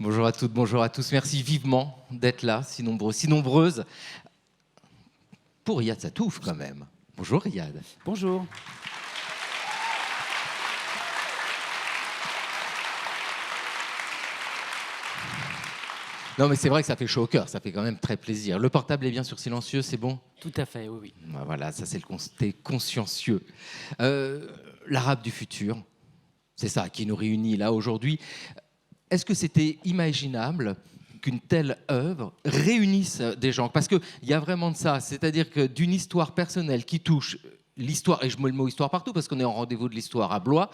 Bonjour à toutes, bonjour à tous. Merci vivement d'être là, si nombreux, si nombreuses. Pour Riyad Satouf, quand même. Bonjour Riyad. Bonjour. Non, mais c'est vrai que ça fait chaud au cœur, ça fait quand même très plaisir. Le portable est bien sur silencieux, c'est bon? Tout à fait, oui, oui. Voilà, ça c'est le côté consciencieux. L'arabe du futur, c'est ça qui nous réunit là aujourd'hui. Est-ce que c'était imaginable qu'une telle œuvre réunisse des gens? Parce qu'il y a vraiment de ça, c'est-à-dire que d'une histoire personnelle qui touche l'histoire, et je mets le mot histoire partout parce qu'on est en rendez-vous de l'histoire à Blois,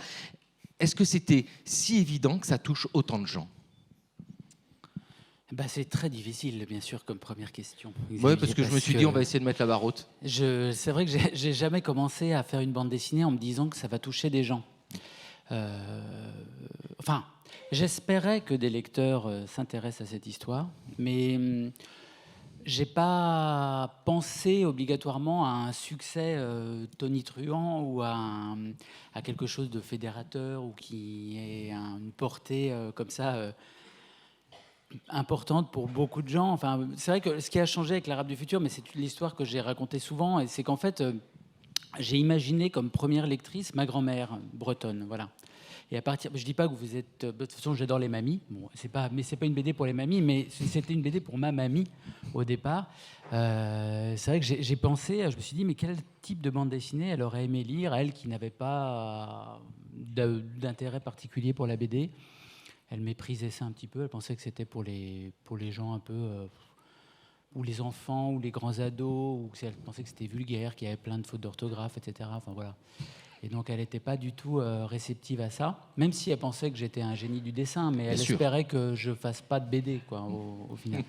est-ce que c'était si évident que ça touche autant de gens? C'est très difficile, bien sûr, comme première question. Oui, parce que je me suis dit, on va essayer de mettre la barre haute. C'est vrai que j'ai jamais commencé à faire une bande dessinée en me disant que ça va toucher des gens. Enfin, j'espérais que des lecteurs s'intéressent à cette histoire, mais j'ai pas pensé obligatoirement à un succès tonitruant ou à quelque chose de fédérateur ou qui ait une portée comme ça importante pour beaucoup de gens. Enfin, c'est vrai que ce qui a changé avec l'Arabe du futur, mais c'est l'histoire que j'ai racontée souvent, et c'est qu'en fait, j'ai imaginé comme première lectrice ma grand-mère bretonne, voilà. Et à partir, je dis pas que vous êtes, de toute façon, j'adore les mamies. Bon, c'est pas une BD pour les mamies, mais c'était une BD pour ma mamie au départ. C'est vrai que j'ai pensé, je me suis dit, mais quel type de bande dessinée elle aurait aimé lire, elle qui n'avait pas d'intérêt particulier pour la BD. Elle méprisait ça un petit peu. Elle pensait que c'était pour les gens un peu, ou les enfants, ou les grands ados, ou elle pensait que c'était vulgaire, qu'il y avait plein de fautes d'orthographe, etc. Enfin voilà. Et donc elle n'était pas du tout réceptive à ça, même si elle pensait que j'étais un génie du dessin, mais elle espérait que je fasse pas de BD, quoi, au final.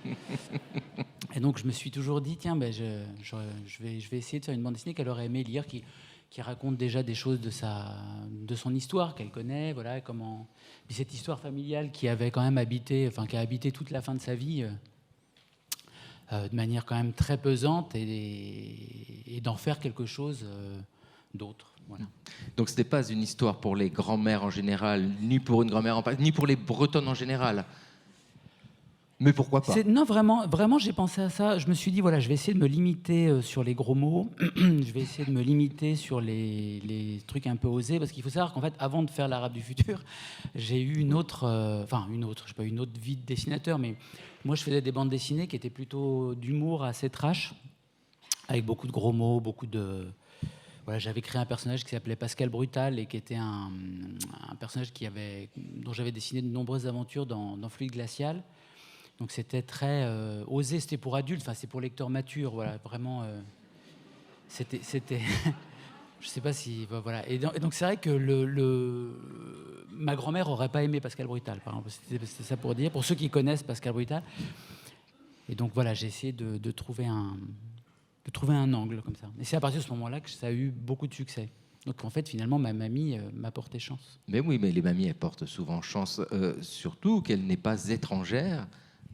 Et donc je me suis toujours dit, tiens, je vais essayer de faire une bande dessinée qu'elle aurait aimé lire, qui raconte déjà des choses de son histoire qu'elle connaît, voilà, comment. Puis cette histoire familiale qui avait quand même qui a habité toute la fin de sa vie, de manière quand même très pesante, et d'en faire quelque chose d'autre. Voilà. Donc ce n'est pas une histoire pour les grands-mères en général, ni pour une grand-mère ni pour les Bretonnes en général. Mais pourquoi pas? Non, vraiment, j'ai pensé à ça. Je me suis dit, voilà, je vais essayer de me limiter sur les gros mots. Je vais essayer de me limiter sur les trucs un peu osés. Parce qu'il faut savoir qu'en fait, avant de faire l'Arabe du futur, j'ai eu une autre vie de dessinateur. Mais moi, je faisais des bandes dessinées qui étaient plutôt d'humour assez trash, avec beaucoup de gros mots, Voilà, j'avais créé un personnage qui s'appelait Pascal Brutal et qui était un personnage dont j'avais dessiné de nombreuses aventures dans Fluide Glacial. Donc c'était très osé, c'était pour adultes, enfin c'est pour lecteurs matures, voilà, vraiment. C'était, je sais pas si, voilà. Et donc c'est vrai que ma grand-mère aurait pas aimé Pascal Brutal, par exemple. C'était ça pour dire, pour ceux qui connaissent Pascal Brutal. Et donc voilà, j'ai essayé de trouver un angle comme ça. Et c'est à partir de ce moment-là que ça a eu beaucoup de succès. Donc en fait, finalement, ma mamie m'a porté chance. Mais oui, mais les mamies, elles portent souvent chance, surtout qu'elle n'est pas étrangère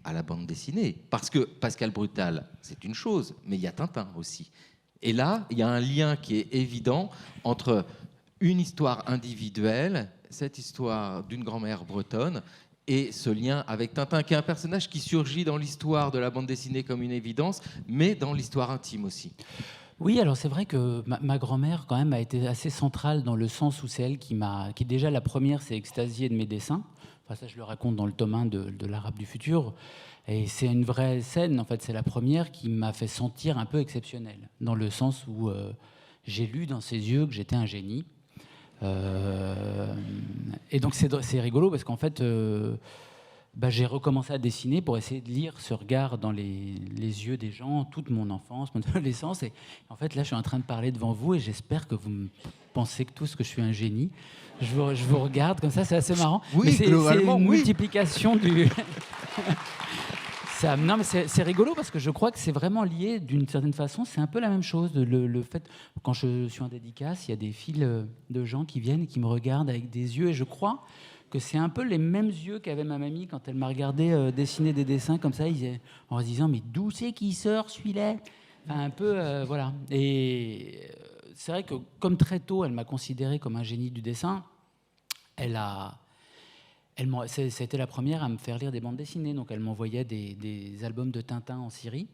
à la bande dessinée. Parce que Pascal Brutal, c'est une chose, mais il y a Tintin aussi. Et là, il y a un lien qui est évident entre une histoire individuelle, cette histoire d'une grand-mère bretonne, et ce lien avec Tintin, qui est un personnage qui surgit dans l'histoire de la bande dessinée comme une évidence, mais dans l'histoire intime aussi. Oui, alors c'est vrai que ma grand-mère, quand même, a été assez centrale dans le sens où c'est elle qui déjà, la première, s'est extasiée de mes dessins. Enfin, ça, je le raconte dans le tome 1 de l'Arabe du futur. Et c'est une vraie scène, en fait. C'est la première qui m'a fait sentir un peu exceptionnel, dans le sens où j'ai lu dans ses yeux que j'étais un génie. Et donc, c'est rigolo parce qu'en fait, j'ai recommencé à dessiner pour essayer de lire ce regard dans les yeux des gens, toute mon enfance, mon adolescence. Et en fait, là, je suis en train de parler devant vous et j'espère que vous me pensez que tous que je suis un génie. Je vous regarde comme ça, c'est assez marrant. Oui, mais c'est une oui. multiplication du... Non, mais c'est rigolo parce que je crois que c'est vraiment lié d'une certaine façon. C'est un peu la même chose. Le fait, quand je suis en dédicace, il y a des files de gens qui viennent et qui me regardent avec des yeux. Et je crois que c'est un peu les mêmes yeux qu'avait ma mamie quand elle m'a regardé dessiner des dessins comme ça, en se disant mais d'où c'est qui sort celui-là, enfin, un peu voilà. Et c'est vrai que comme très tôt elle m'a considéré comme un génie du dessin, elle a C'était la première à me faire lire des bandes dessinées. Donc elle m'envoyait des albums de Tintin en Syrie,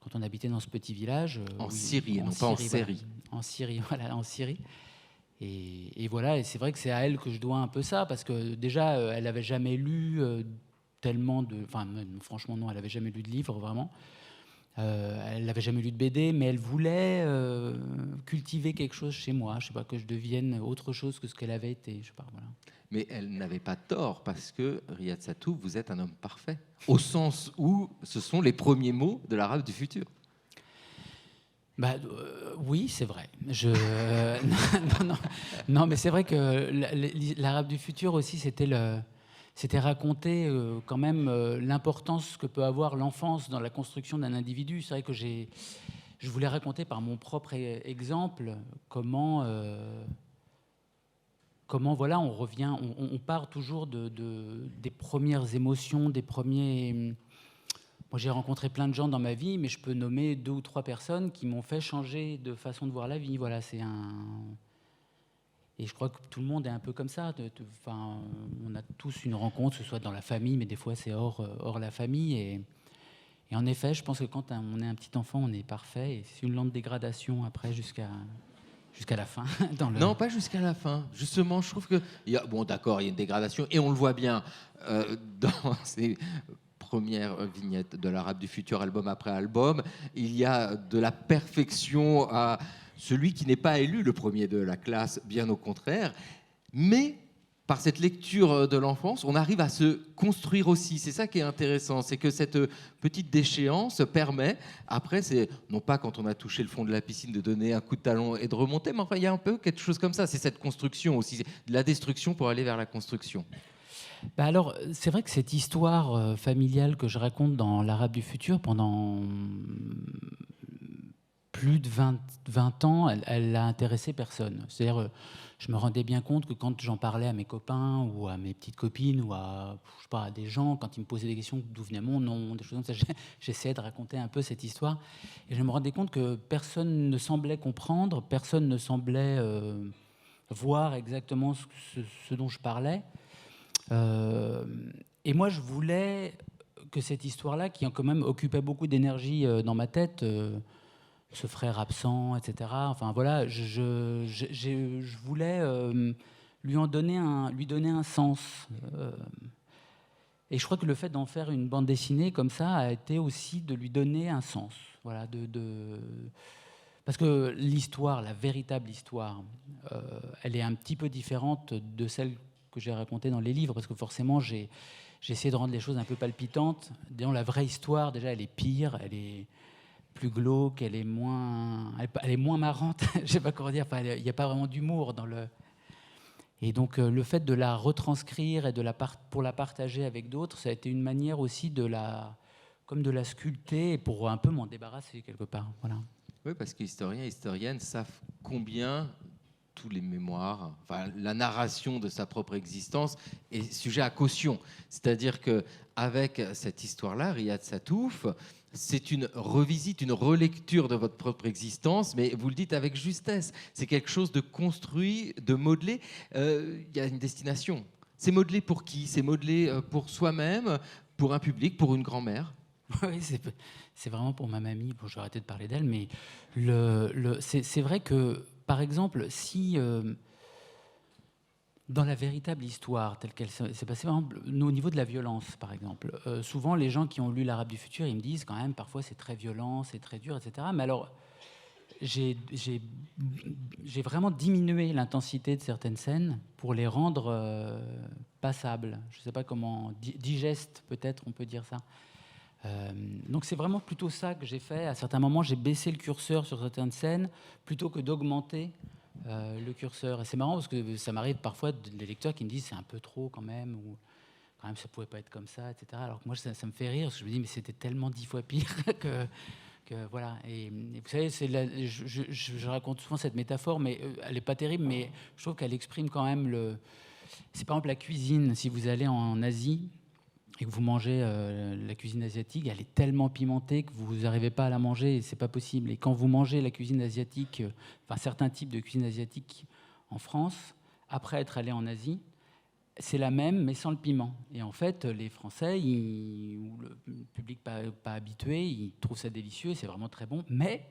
quand on habitait dans ce petit village. En Syrie, non pas en série. Voilà. En Syrie, voilà, en Syrie. Et voilà, et c'est vrai que c'est à elle que je dois un peu ça, parce que déjà, elle n'avait jamais lu tellement de... Enfin, franchement, non, elle n'avait jamais lu de livres, vraiment. Elle n'avait jamais lu de BD, mais elle voulait cultiver quelque chose chez moi. Je sais pas, que je devienne autre chose que ce qu'elle avait été. Je sais pas, voilà. Mais elle n'avait pas tort, parce que Riyad Satouf, vous êtes un homme parfait, au sens où ce sont les premiers mots de l'arabe du futur. Bah, oui, c'est vrai. Non, mais c'est vrai que l'arabe du futur aussi, c'était raconter quand même l'importance que peut avoir l'enfance dans la construction d'un individu. C'est vrai que je voulais raconter par mon propre exemple comment voilà, on revient, on part toujours des premières émotions, des premiers... Moi, j'ai rencontré plein de gens dans ma vie, mais je peux nommer 2 ou 3 personnes qui m'ont fait changer de façon de voir la vie. Voilà, et je crois que tout le monde est un peu comme ça. Enfin, on a tous une rencontre, que ce soit dans la famille, mais des fois c'est hors la famille. Et en effet, je pense que quand on est un petit enfant, on est parfait. Et c'est une lente dégradation après jusqu'à la fin. Non, pas jusqu'à la fin. Justement, je trouve que... Bon, d'accord, il y a une dégradation, et on le voit bien dans ces premières vignettes de l'arabe du futur, album après album. Il y a de la perfection à celui qui n'est pas élu le premier de la classe, bien au contraire. Mais par cette lecture de l'enfance, on arrive à se construire aussi. C'est ça qui est intéressant, c'est que cette petite déchéance permet, après, c'est non pas quand on a touché le fond de la piscine de donner un coup de talon et de remonter, mais enfin, il y a un peu quelque chose comme ça. C'est cette construction aussi, de la destruction pour aller vers la construction. Bah alors, c'est vrai que cette histoire familiale que je raconte dans l'arabe du futur, pendant plus de 20 ans, elle n'a intéressé personne. C'est-à-dire, je me rendais bien compte que quand j'en parlais à mes copains ou à mes petites copines ou je sais pas, à des gens, quand ils me posaient des questions d'où venait mon nom, des choses comme ça, j'essayais de raconter un peu cette histoire. Et je me rendais compte que personne ne semblait comprendre, personne ne semblait voir exactement ce dont je parlais. Et moi, je voulais que cette histoire-là, qui quand même occupait beaucoup d'énergie dans ma tête, ce frère absent, etc. Enfin voilà, je voulais lui donner un sens. Et je crois que le fait d'en faire une bande dessinée comme ça a été aussi de lui donner un sens. Voilà, parce que l'histoire, la véritable histoire, elle est un petit peu différente de celle que j'ai racontée dans les livres, parce que forcément, j'ai essayé de rendre les choses un peu palpitantes. Disons, la vraie histoire, déjà, elle est pire, elle est plus glauque, elle est moins marrante. Je ne sais pas comment dire. Enfin, il n'y a pas vraiment d'humour dans le... Et donc, le fait de la retranscrire et pour la partager avec d'autres, ça a été une manière aussi de la sculpter et pour un peu m'en débarrasser quelque part. Voilà. Oui, parce qu'historiens et historiennes savent combien tous les mémoires, enfin, la narration de sa propre existence est sujet à caution. C'est-à-dire qu'avec cette histoire-là, Riyad Satouf, c'est une revisite, une relecture de votre propre existence, mais vous le dites avec justesse. C'est quelque chose de construit, de modelé. Il y a une destination. C'est modelé pour qui? C'est modelé pour soi-même, pour un public, pour une grand-mère? Oui, c'est vraiment pour ma mamie. Bon, je vais arrêter de parler d'elle, mais c'est vrai que, par exemple, si dans la véritable histoire telle qu'elle s'est passée, par exemple, au niveau de la violence, par exemple, souvent les gens qui ont lu l'Arabe du futur, ils me disent quand même parfois c'est très violent, c'est très dur, etc. Mais alors, j'ai vraiment diminué l'intensité de certaines scènes pour les rendre passables. Je ne sais pas comment, digestes peut-être, on peut dire ça. Donc c'est vraiment plutôt ça que j'ai fait. À certains moments, j'ai baissé le curseur sur certaines scènes plutôt que d'augmenter le curseur. Et c'est marrant parce que ça m'arrive parfois des lecteurs qui me disent c'est un peu trop quand même, ou quand même ça pouvait pas être comme ça, etc. Alors que moi ça me fait rire parce que je me dis mais c'était tellement 10 fois pire que voilà. Et vous savez, je raconte souvent cette métaphore, mais elle est pas terrible, mais je trouve qu'elle exprime quand même c'est par exemple la cuisine. Si vous allez en Asie et que vous mangez la cuisine asiatique, elle est tellement pimentée que vous n'arrivez pas à la manger et c'est pas possible. Et quand vous mangez la cuisine asiatique, enfin certains types de cuisine asiatique en France, après être allé en Asie, c'est la même, mais sans le piment. Et en fait, les Français, ou le public pas habitué, ils trouvent ça délicieux, c'est vraiment très bon, mais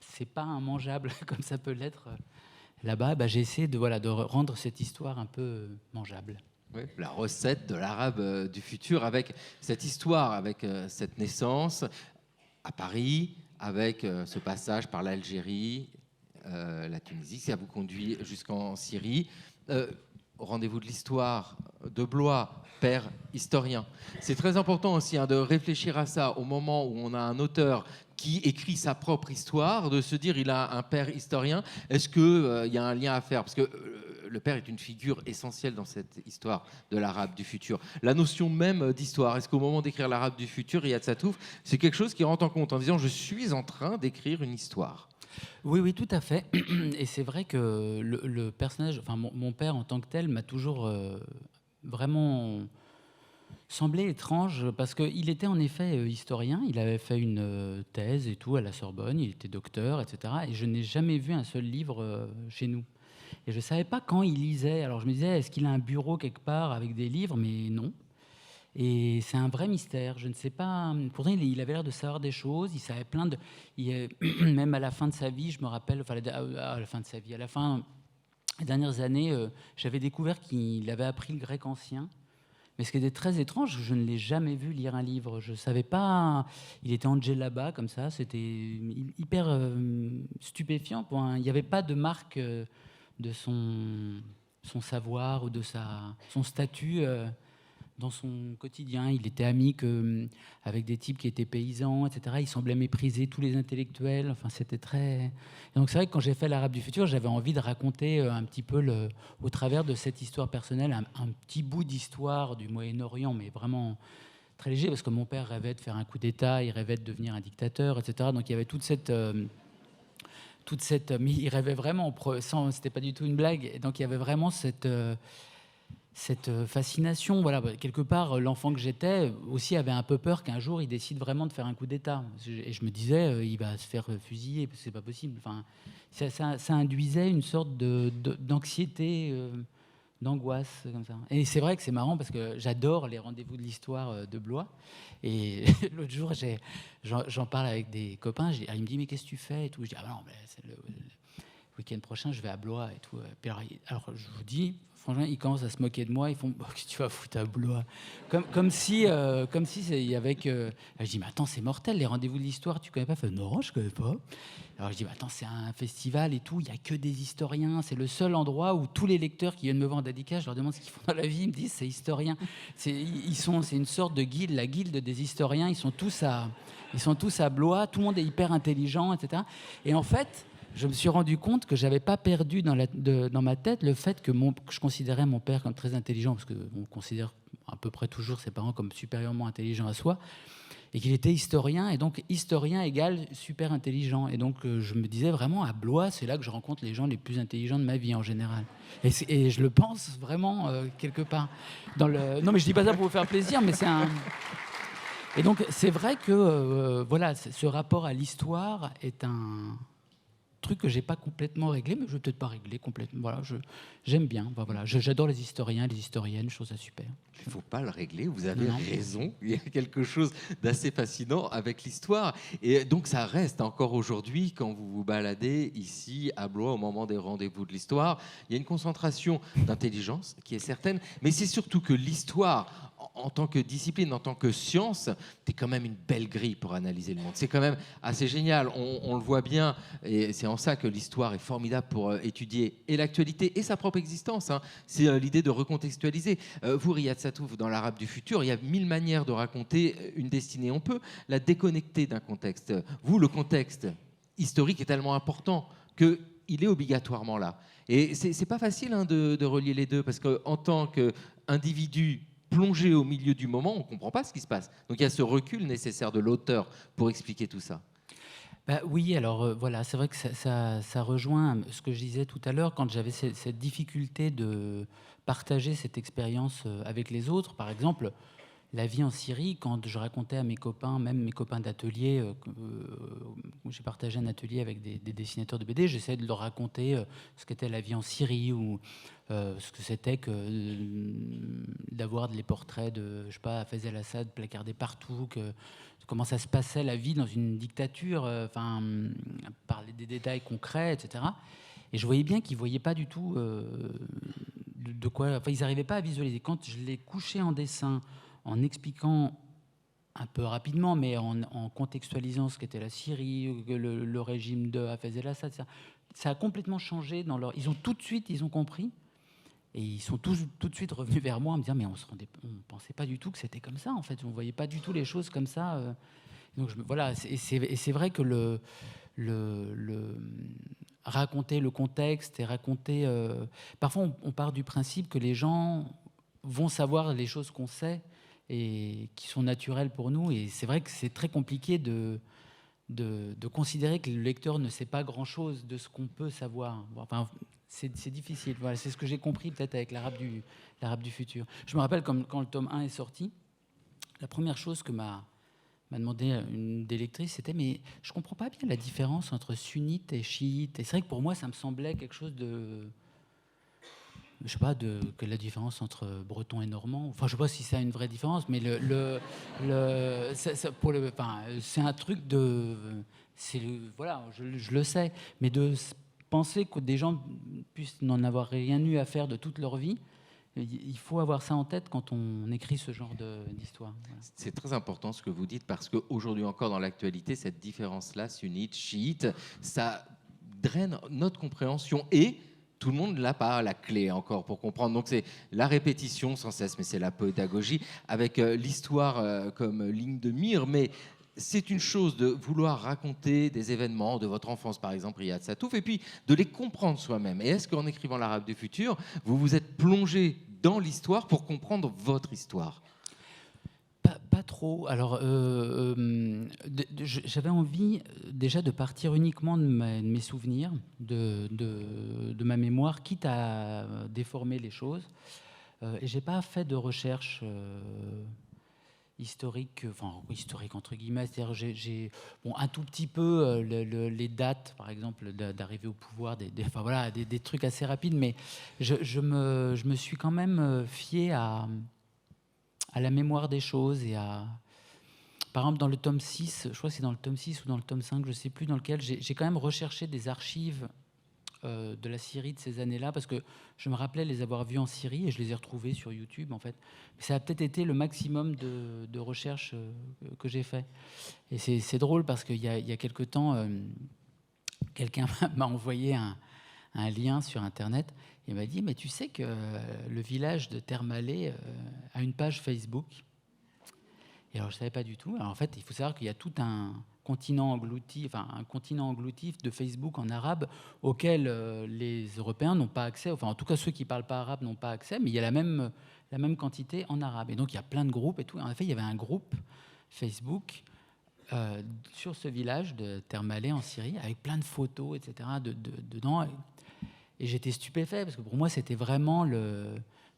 c'est pas immangeable comme ça peut l'être là-bas. J'ai essayé de rendre cette histoire un peu mangeable. Oui, la recette de l'arabe du futur, avec cette histoire, avec cette naissance à Paris, avec ce passage par l'Algérie, la Tunisie, ça vous conduit jusqu'en Syrie. Au rendez-vous de l'histoire de Blois, père historien. C'est très important aussi de réfléchir à ça au moment où on a un auteur qui écrit sa propre histoire, de se dire il a un père historien. Est-ce qu'il y a un lien à faire? Parce que le père est une figure essentielle dans cette histoire de l'arabe du futur. La notion même d'histoire, est-ce qu'au moment d'écrire l'arabe du futur, Riyad Sattouf, c'est quelque chose qui rentre en compte en disant je suis en train d'écrire une histoire? Oui, oui, tout à fait. Et c'est vrai que le personnage, enfin mon père en tant que tel, m'a toujours vraiment semblé étrange parce qu'il était en effet historien. Il avait fait une thèse et tout à la Sorbonne. Il était docteur, etc. Et je n'ai jamais vu un seul livre chez nous. Et je ne savais pas quand il lisait. Alors je me disais, est-ce qu'il a un bureau quelque part avec des livres? Mais non. Et c'est un vrai mystère. Je ne sais pas. Pourtant, il avait l'air de savoir des choses. Il savait plein de. Même à la fin de sa vie, je me rappelle. Enfin, à la fin de sa vie, à la fin des dernières années, j'avais découvert qu'il avait appris le grec ancien. Mais ce qui était très étrange, je ne l'ai jamais vu lire un livre. Je ne savais pas. Il était en djellaba comme ça. C'était hyper stupéfiant. Il n'y avait pas de marque de son savoir ou de son statut. Dans son quotidien, il était ami avec des types qui étaient paysans, etc. Il semblait mépriser tous les intellectuels. Enfin, c'était très. Et donc c'est vrai que quand j'ai fait l'Arabe du futur, j'avais envie de raconter un petit peu au travers de cette histoire personnelle, un petit bout d'histoire du Moyen-Orient, mais vraiment très léger, parce que mon père rêvait de faire un coup d'État, il rêvait de devenir un dictateur, etc. Donc il y avait toute cette mais il rêvait vraiment, c'était pas du tout une blague. Et donc il y avait vraiment cette fascination. Voilà, quelque part, l'enfant que j'étais aussi avait un peu peur qu'un jour il décide vraiment de faire un coup d'État. Et je me disais, il va se faire fusiller, c'est pas possible. Enfin, ça induisait une sorte d'anxiété, d'angoisse, comme ça. Et c'est vrai que c'est marrant parce que j'adore les rendez-vous de l'histoire de Blois. Et l'autre jour, j'en parle avec des copains. Il me dit, mais qu'est-ce que tu fais et tout. Je dis, ah non, mais c'est le week-end prochain, je vais à Blois et tout. Alors, je vous dis, franchement, ils commencent à se moquer de moi. Ils font, qu'est-ce que tu vas foutre à Blois? Comme si il y avait que. Je dis, mais attends, c'est mortel, les rendez-vous de l'histoire, tu connais pas? Fait, non, je connais pas. Alors je dis, mais attends, c'est un festival et tout, il y a que des historiens. C'est le seul endroit où tous les lecteurs qui viennent me voir en dédicace, je leur demande ce qu'ils font dans la vie, ils me disent, c'est historien. C'est une sorte de guilde, la guilde des historiens. Ils sont tous à Blois. Tout le monde est hyper intelligent, etc. Et en fait, je me suis rendu compte que j'avais pas perdu dans ma tête le fait que je considérais mon père comme très intelligent, parce qu'on considère à peu près toujours ses parents comme supérieurement intelligents à soi, et qu'il était historien, et donc historien égale super intelligent. Et donc je me disais vraiment, à Blois, c'est là que je rencontre les gens les plus intelligents de ma vie en général. Et je le pense vraiment quelque part. Non, mais je dis pas ça pour vous faire plaisir, mais c'est un... Et donc c'est vrai que voilà, ce rapport à l'histoire est un truc que j'ai pas complètement réglé, mais je vais peut-être pas régler complètement. Voilà, j'aime bien. Voilà, j'adore les historiens, les historiennes, je trouve ça super. Il ne faut pas le régler, vous avez raison. Il y a quelque chose d'assez fascinant avec l'histoire. Et donc ça reste encore aujourd'hui, quand vous vous baladez ici à Blois au moment des rendez-vous de l'histoire, il y a une concentration d'intelligence qui est certaine, mais c'est surtout que l'histoire, en tant que discipline, en tant que science, c'est quand même une belle grille pour analyser le monde. C'est quand même assez génial. On le voit bien, et c'est en ça que l'histoire est formidable pour étudier et l'actualité et sa propre existence. Hein. C'est l'idée de recontextualiser. Vous, Riyad Sattouf, dans l'Arabe du futur, il y a 1000 manières de raconter une destinée. On peut la déconnecter d'un contexte. Vous, le contexte historique est tellement important qu'il est obligatoirement là. Et c'est pas facile de relier les deux, parce qu'en tant qu'individu plongé au milieu du moment, on ne comprend pas ce qui se passe. Donc il y a ce recul nécessaire de l'auteur pour expliquer tout ça. Oui, alors voilà, c'est vrai que ça rejoint ce que je disais tout à l'heure, quand j'avais cette difficulté de partager cette expérience avec les autres. Par exemple, la vie en Syrie, quand je racontais à mes copains, même mes copains d'atelier, où j'ai partagé un atelier avec des dessinateurs de BD, j'essayais de leur raconter ce qu'était la vie en Syrie ou ce que c'était que d'avoir les portraits de, je sais pas, Hafez el-Assad placardés partout, comment ça se passait la vie dans une dictature, par des détails concrets, etc. Et je voyais bien qu'ils ne voyaient pas du tout de quoi... Enfin, ils n'arrivaient pas à visualiser. Quand je les couchais en dessin, en expliquant un peu rapidement, mais en contextualisant ce qu'était la Syrie, le régime de Hafez el-Assad, ça a complètement changé dans leur... Ils ont tout de suite, ils ont compris. Et ils sont tout de suite revenus vers moi en me disant mais on pensait pas du tout que c'était comme ça, en fait. On voyait pas du tout les choses comme ça. Donc voilà, et c'est vrai que raconter le contexte et raconter... parfois, on part du principe que les gens vont savoir les choses qu'on sait et qui sont naturelles pour nous. Et c'est vrai que c'est très compliqué de considérer que le lecteur ne sait pas grand-chose de ce qu'on peut savoir. Enfin, c'est difficile. Voilà, c'est ce que j'ai compris peut-être avec l'Arabe du futur. Je me rappelle quand le tome 1 est sorti, la première chose que m'a demandé une des lectrices, c'était mais je comprends pas bien la différence entre sunnite et chiite. Et c'est vrai que pour moi, ça me semblait quelque chose de... Je sais pas, que la différence entre breton et normand. Enfin, je sais pas si ça a une vraie différence, mais c'est un truc de... Voilà, je le sais. Mais de penser que des gens puissent n'en avoir rien eu à faire de toute leur vie, il faut avoir ça en tête quand on écrit ce genre d'histoire. Voilà. C'est très important ce que vous dites, parce qu'aujourd'hui encore dans l'actualité, cette différence-là, sunnite, chiite, ça draine notre compréhension et tout le monde n'a pas la clé encore pour comprendre. Donc c'est la répétition sans cesse, mais c'est la pédagogie avec l'histoire comme ligne de mire. Mais c'est une chose de vouloir raconter des événements de votre enfance, par exemple, Riyad Sattouf, et puis de les comprendre soi-même. Et est-ce qu'en écrivant l'Arabe du futur, vous vous êtes plongé dans l'histoire pour comprendre votre histoire ? Pas trop. Alors, j'avais envie déjà de partir uniquement de mes souvenirs, de ma mémoire, quitte à déformer les choses. Et j'ai pas fait de recherche historique, historique entre guillemets. C'est-à-dire, j'ai un tout petit peu les dates, par exemple, d'arrivée au pouvoir, des trucs assez rapides, mais je me suis quand même fié à la mémoire des choses et à... Par exemple, dans le tome 6, je crois que c'est dans le tome 6 ou dans le tome 5, je ne sais plus, dans lequel j'ai quand même recherché des archives de la Syrie de ces années-là, parce que je me rappelais les avoir vus en Syrie et je les ai retrouvés sur YouTube, en fait. Mais ça a peut-être été le maximum de recherche que j'ai fait. Et c'est drôle parce qu'il y a quelque temps, quelqu'un m'a envoyé un lien sur Internet. Il m'a dit, mais tu sais que le village de Termalé a une page Facebook. Et alors, je ne savais pas du tout. Alors, en fait, il faut savoir qu'il y a tout un continent englouti, un continent engloutif de Facebook en arabe auquel les Européens n'ont pas accès. Enfin, en tout cas, ceux qui ne parlent pas arabe n'ont pas accès, mais il y a la même quantité en arabe. Et donc, il y a plein de groupes et tout. Et en effet, il y avait un groupe Facebook sur ce village de Termalé en Syrie, avec plein de photos, etc. dedans. Et j'étais stupéfait, parce que pour moi, c'était vraiment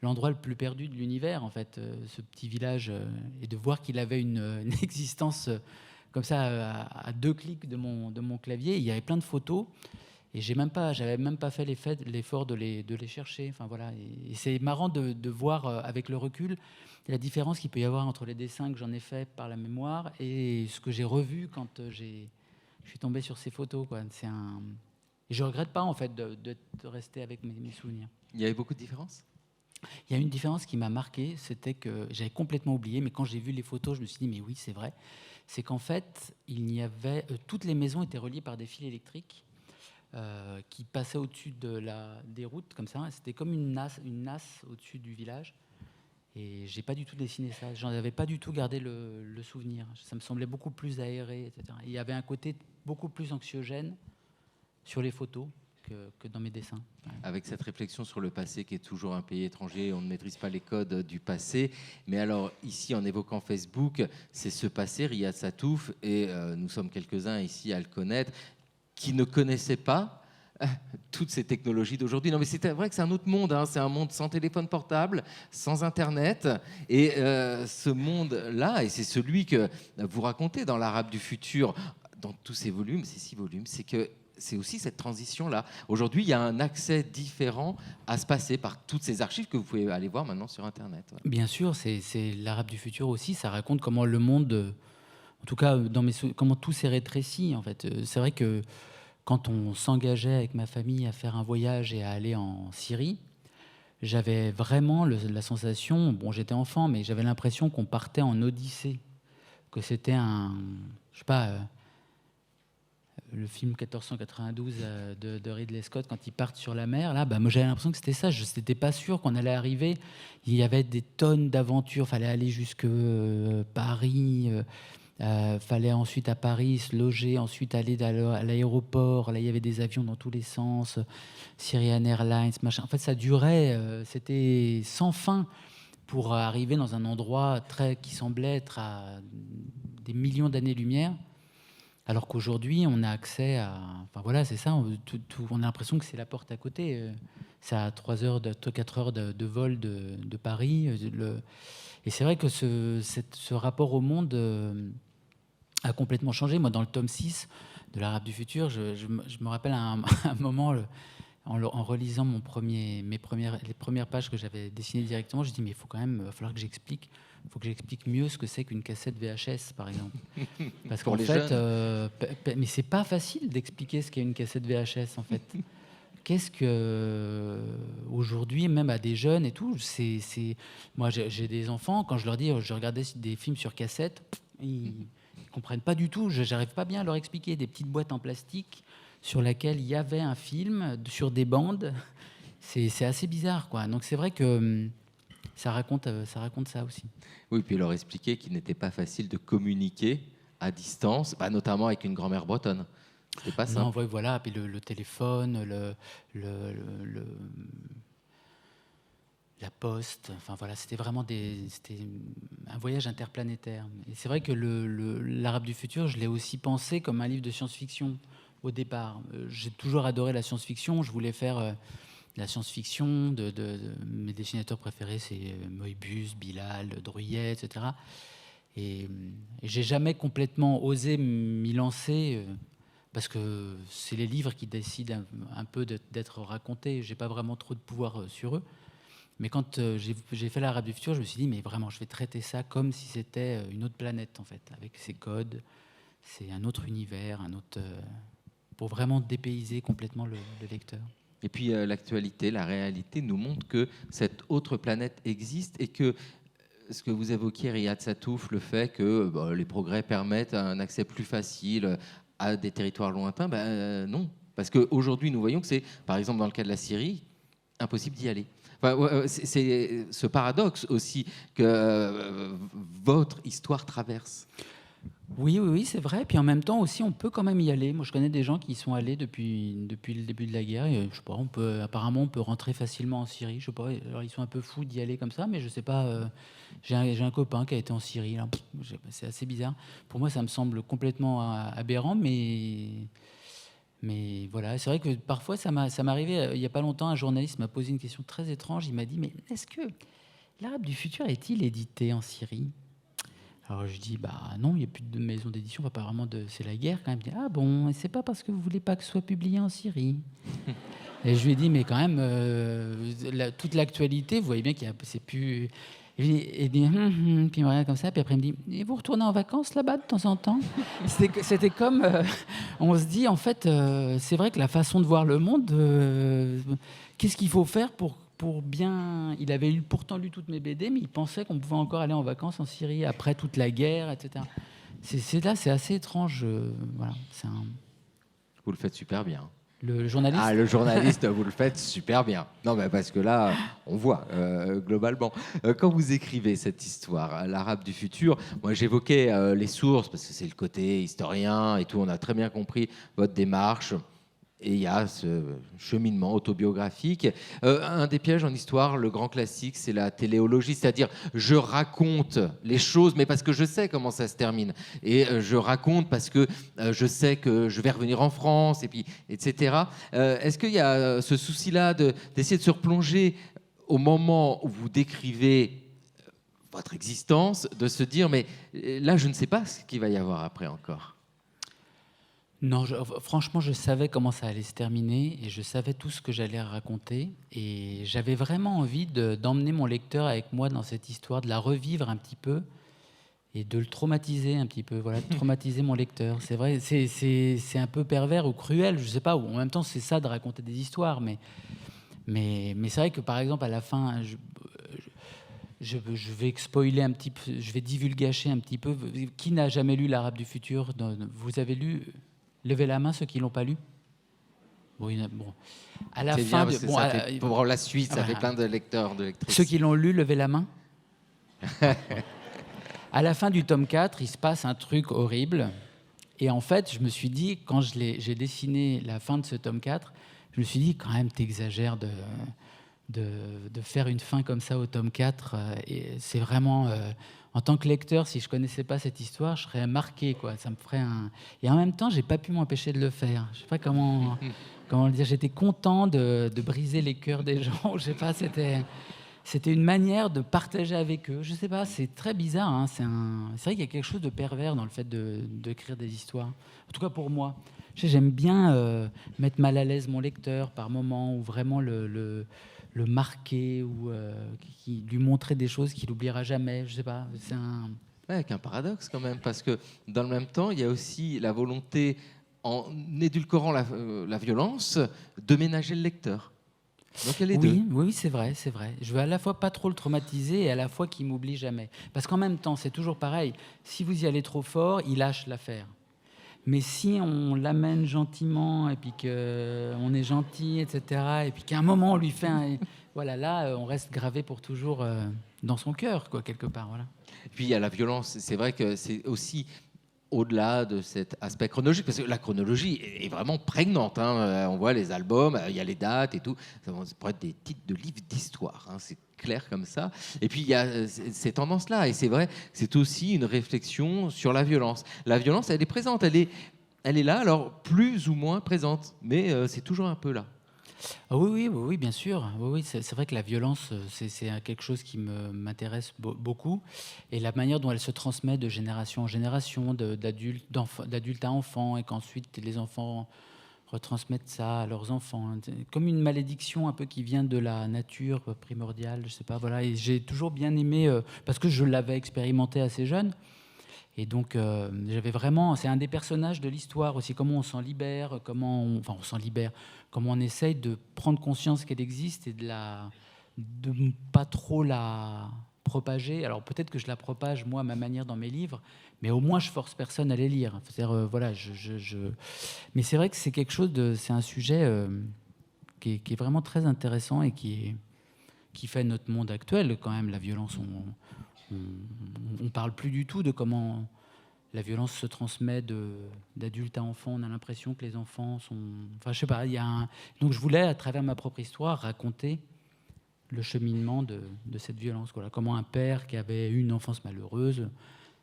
l'endroit le plus perdu de l'univers, en fait, ce petit village. Et de voir qu'il avait une existence comme ça, à 2 clics de mon clavier. Il y avait plein de photos. Et j'avais même pas fait l'effort de les chercher. Enfin, voilà. Et c'est marrant de voir, avec le recul, la différence qu'il peut y avoir entre les dessins que j'en ai faits par la mémoire et ce que j'ai revu quand je suis tombé sur ces photos, quoi. Et je ne regrette pas, en fait, de rester avec mes souvenirs. Il y avait beaucoup de différences ? Il y a une différence qui m'a marqué, c'était que j'avais complètement oublié, mais quand j'ai vu les photos, je me suis dit, mais oui, c'est vrai. C'est qu'en fait, toutes les maisons étaient reliées par des fils électriques qui passaient au-dessus des routes, comme ça. C'était comme une nasse au-dessus du village. Et j'ai pas du tout dessiné ça. J'en avais pas du tout gardé le souvenir. Ça me semblait beaucoup plus aéré, etc. Et il y avait un côté beaucoup plus anxiogène sur les photos que dans mes dessins. Ouais. Avec cette réflexion sur le passé qui est toujours un pays étranger, on ne maîtrise pas les codes du passé. Mais alors, ici, en évoquant Facebook, c'est ce passé, Riyad Sattouf, et nous sommes quelques-uns ici à le connaître, qui ne connaissaient pas toutes ces technologies d'aujourd'hui. Non, mais c'est vrai que c'est un autre monde, hein. C'est un monde sans téléphone portable, sans Internet. Et ce monde-là, et c'est celui que vous racontez dans l'Arabe du futur, dans tous ces volumes, ces 6 volumes, c'est que c'est aussi cette transition-là. Aujourd'hui, il y a un accès différent à se passer par toutes ces archives que vous pouvez aller voir maintenant sur Internet. Ouais. Bien sûr, c'est l'Arabe du futur aussi. Ça raconte comment le monde, en tout cas, comment tout s'est rétréci. En fait, c'est vrai que quand on s'engageait avec ma famille à faire un voyage et à aller en Syrie, j'avais vraiment la sensation, bon, j'étais enfant, mais j'avais l'impression qu'on partait en Odyssée, que c'était je sais pas, le film 1492 de Ridley Scott, quand ils partent sur la mer, là, moi j'avais l'impression que c'était ça. Je n'étais pas sûr qu'on allait arriver. Il y avait des tonnes d'aventures. Il fallait aller jusque Paris. Fallait ensuite à Paris se loger, ensuite aller à l'aéroport. Là, il y avait des avions dans tous les sens. Syrian Airlines, machin. En fait, ça durait. C'était sans fin pour arriver dans un endroit qui semblait être à des millions d'années-lumière. Alors qu'aujourd'hui, on a accès à... Enfin voilà, c'est ça, on a l'impression que c'est la porte à côté. C'est à 4 heures de vol de Paris. Et c'est vrai que ce rapport au monde a complètement changé. Moi, dans le tome 6 de l'Arabe du futur, je me rappelle à un moment, en relisant les premières pages que j'avais dessinées directement, je dis mais il faut quand même, va falloir que j'explique. Il faut que j'explique mieux ce que c'est qu'une cassette VHS, par exemple. Parce qu'en fait, mais c'est pas facile d'expliquer ce qu'est une cassette VHS, en fait. Qu'est-ce que aujourd'hui, même à des jeunes et tout, moi j'ai des enfants, quand je leur dis, je regardais des films sur cassette, ils comprennent pas du tout. J'arrive pas bien à leur expliquer des petites boîtes en plastique sur lesquelles il y avait un film sur des bandes. C'est assez bizarre, quoi. Donc c'est vrai que ça raconte ça aussi. Oui, puis leur expliquer qu'il n'était pas facile de communiquer à distance, notamment avec une grand-mère bretonne. C'était pas simple. Non, voilà. Puis le téléphone, la poste. Enfin voilà, c'était vraiment c'était un voyage interplanétaire. Et c'est vrai que l'Arabe du futur, je l'ai aussi pensé comme un livre de science-fiction au départ. J'ai toujours adoré la science-fiction. Je voulais faire la science-fiction, mes dessinateurs préférés, c'est Moebius, Bilal, Druillet, etc. Et j'ai jamais complètement osé m'y lancer parce que c'est les livres qui décident un peu d'être racontés. J'ai pas vraiment trop de pouvoir sur eux. Mais quand j'ai fait l'Arabe du futur, je me suis dit, mais vraiment, je vais traiter ça comme si c'était une autre planète, en fait, avec ses codes. C'est un autre univers, pour vraiment dépayser complètement le lecteur. Et puis l'actualité, la réalité nous montre que cette autre planète existe et que ce que vous évoquiez, Riyad Sattouf, le fait que les progrès permettent un accès plus facile à des territoires lointains, non. Parce qu'aujourd'hui, nous voyons que c'est, par exemple dans le cas de la Syrie, impossible d'y aller. Enfin, c'est ce paradoxe aussi que votre histoire traverse. Oui, c'est vrai. Puis en même temps aussi, on peut quand même y aller. Moi, je connais des gens qui y sont allés depuis le début de la guerre. Et, je sais pas, apparemment, on peut rentrer facilement en Syrie. Je sais pas. Alors, ils sont un peu fous d'y aller comme ça, mais je sais pas. J'ai un copain qui a été en Syrie. Là. C'est assez bizarre. Pour moi, ça me semble complètement aberrant, mais voilà. C'est vrai que parfois, ça m'arrivait. Il y a pas longtemps, un journaliste m'a posé une question très étrange. Il m'a dit, mais est-ce que l'Arabe du futur est-il édité en Syrie ? Alors je dis, non, il n'y a plus de maison d'édition, apparemment c'est la guerre quand même. Il dit, ah bon, et c'est pas parce que vous voulez pas que ce soit publié en Syrie. Et je lui ai dit, mais quand même, toute l'actualité, vous voyez bien c'est plus... Et il dit, puis il me regarde comme ça, puis après il me dit, et vous retournez en vacances là-bas de temps en temps ? C'était comme, on se dit, en fait, c'est vrai que la façon de voir le monde, qu'est-ce qu'il faut faire pour bien... Il avait pourtant lu toutes mes BD, mais il pensait qu'on pouvait encore aller en vacances en Syrie après toute la guerre, etc. C'est assez étrange. Voilà, Vous le faites super bien. Le journaliste. Le journaliste, vous le faites super bien. Non, mais parce que là, on voit globalement. Quand vous écrivez cette histoire, l'Arabe du futur, moi j'évoquais les sources, parce que c'est le côté historien et tout, on a très bien compris votre démarche. Et il y a ce cheminement autobiographique. Un des pièges en histoire, le grand classique, c'est la téléologie, c'est-à-dire je raconte les choses, mais parce que je sais comment ça se termine. Et je raconte parce que je sais que je vais revenir en France, et puis, etc. Est-ce qu'il y a ce souci-là d'essayer de se replonger au moment où vous décrivez votre existence, de se dire, mais là, je ne sais pas ce qu'il va y avoir après encore? Non, franchement, je savais comment ça allait se terminer et je savais tout ce que j'allais raconter. Et j'avais vraiment envie d'emmener mon lecteur avec moi dans cette histoire, de la revivre un petit peu et de le traumatiser un petit peu. Voilà, de traumatiser mon lecteur. C'est vrai, c'est un peu pervers ou cruel, je sais pas. Ou en même temps, c'est ça de raconter des histoires. Mais c'est vrai que par exemple, à la fin, je vais spoiler un petit peu, je vais divulgacher un petit peu. Qui n'a jamais lu L'Arabe du futur? Vous avez lu? Levez la main ceux qui l'ont pas lu. Oui, bon. À la C'est fin, bien, parce que ça fait, pour la suite, ça fait plein de lecteurs, de lectrices. Ceux qui l'ont lu, levez la main. À la fin du tome 4, il se passe un truc horrible. Et en fait, je me suis dit, quand j'ai dessiné la fin de ce tome 4, je me suis dit, quand même, t'exagères de faire une fin comme ça au tome 4. Et c'est vraiment... en tant que lecteur, si je connaissais pas cette histoire, je serais marqué, quoi. Ça me ferait un... Et en même temps, j'ai pas pu m'empêcher de le faire. Je sais pas comment le dire. J'étais content de briser les cœurs des gens. Je sais pas, c'était une manière de partager avec eux. Je sais pas, c'est très bizarre. Hein. C'est vrai qu'il y a quelque chose de pervers dans le fait d'écrire des histoires. En tout cas pour moi. J'aime bien mettre mal à l'aise mon lecteur par moments, ou vraiment le marquer, ou lui montrer des choses qu'il n'oubliera jamais. Je sais pas. C'est un... Ouais, avec un paradoxe quand même, parce que dans le même temps, il y a aussi la volonté, en édulcorant la violence, de ménager le lecteur. Donc il y a les deux. Oui, c'est vrai, c'est vrai. Je veux à la fois pas trop le traumatiser et à la fois qu'il m'oublie jamais. Parce qu'en même temps, c'est toujours pareil. Si vous y allez trop fort, il lâche l'affaire. Mais si on l'amène gentiment et puis qu'on est gentil, etc., et puis qu'à un moment on lui fait un... Voilà, là, on reste gravé pour toujours dans son cœur, quoi, quelque part. Voilà. Et puis il y a la violence. C'est vrai que c'est aussi au-delà de cet aspect chronologique, parce que la chronologie est vraiment prégnante. Hein. On voit les albums, il y a les dates et tout. Ça pourrait être des titres de livres d'histoire. Hein. C'est clair comme ça. Et puis il y a ces tendances-là. Et c'est vrai, c'est aussi une réflexion sur la violence. La violence, elle est présente. Elle est là, alors plus ou moins présente. Mais c'est toujours un peu là. Ah oui, bien sûr. Oui, c'est vrai que la violence, c'est quelque chose qui m'intéresse beaucoup. Et la manière dont elle se transmet de génération en génération, d'adulte à enfant, et qu'ensuite les enfants retransmettent ça à leurs enfants. Hein. Comme une malédiction un peu qui vient de la nature primordiale, je sais pas. Voilà. Et j'ai toujours bien aimé, parce que je l'avais expérimenté assez jeune. Et donc, j'avais vraiment... C'est un des personnages de l'histoire aussi, comment on s'en libère, enfin, on s'en libère, comment on essaye de prendre conscience qu'elle existe et de pas trop la propager. Alors, peut-être que je la propage, moi, à ma manière, dans mes livres, mais au moins, je force personne à les lire. C'est-à-dire, voilà, Mais c'est vrai que c'est quelque chose de... C'est un sujet qui est vraiment très intéressant et qui fait notre monde actuel, quand même, la violence. On parle plus du tout de comment la violence se transmet d'adulte à enfant. On a l'impression que les enfants sont... Enfin, je sais pas, Donc je voulais, à travers ma propre histoire, raconter le cheminement de cette violence. Voilà. Comment un père qui avait eu une enfance malheureuse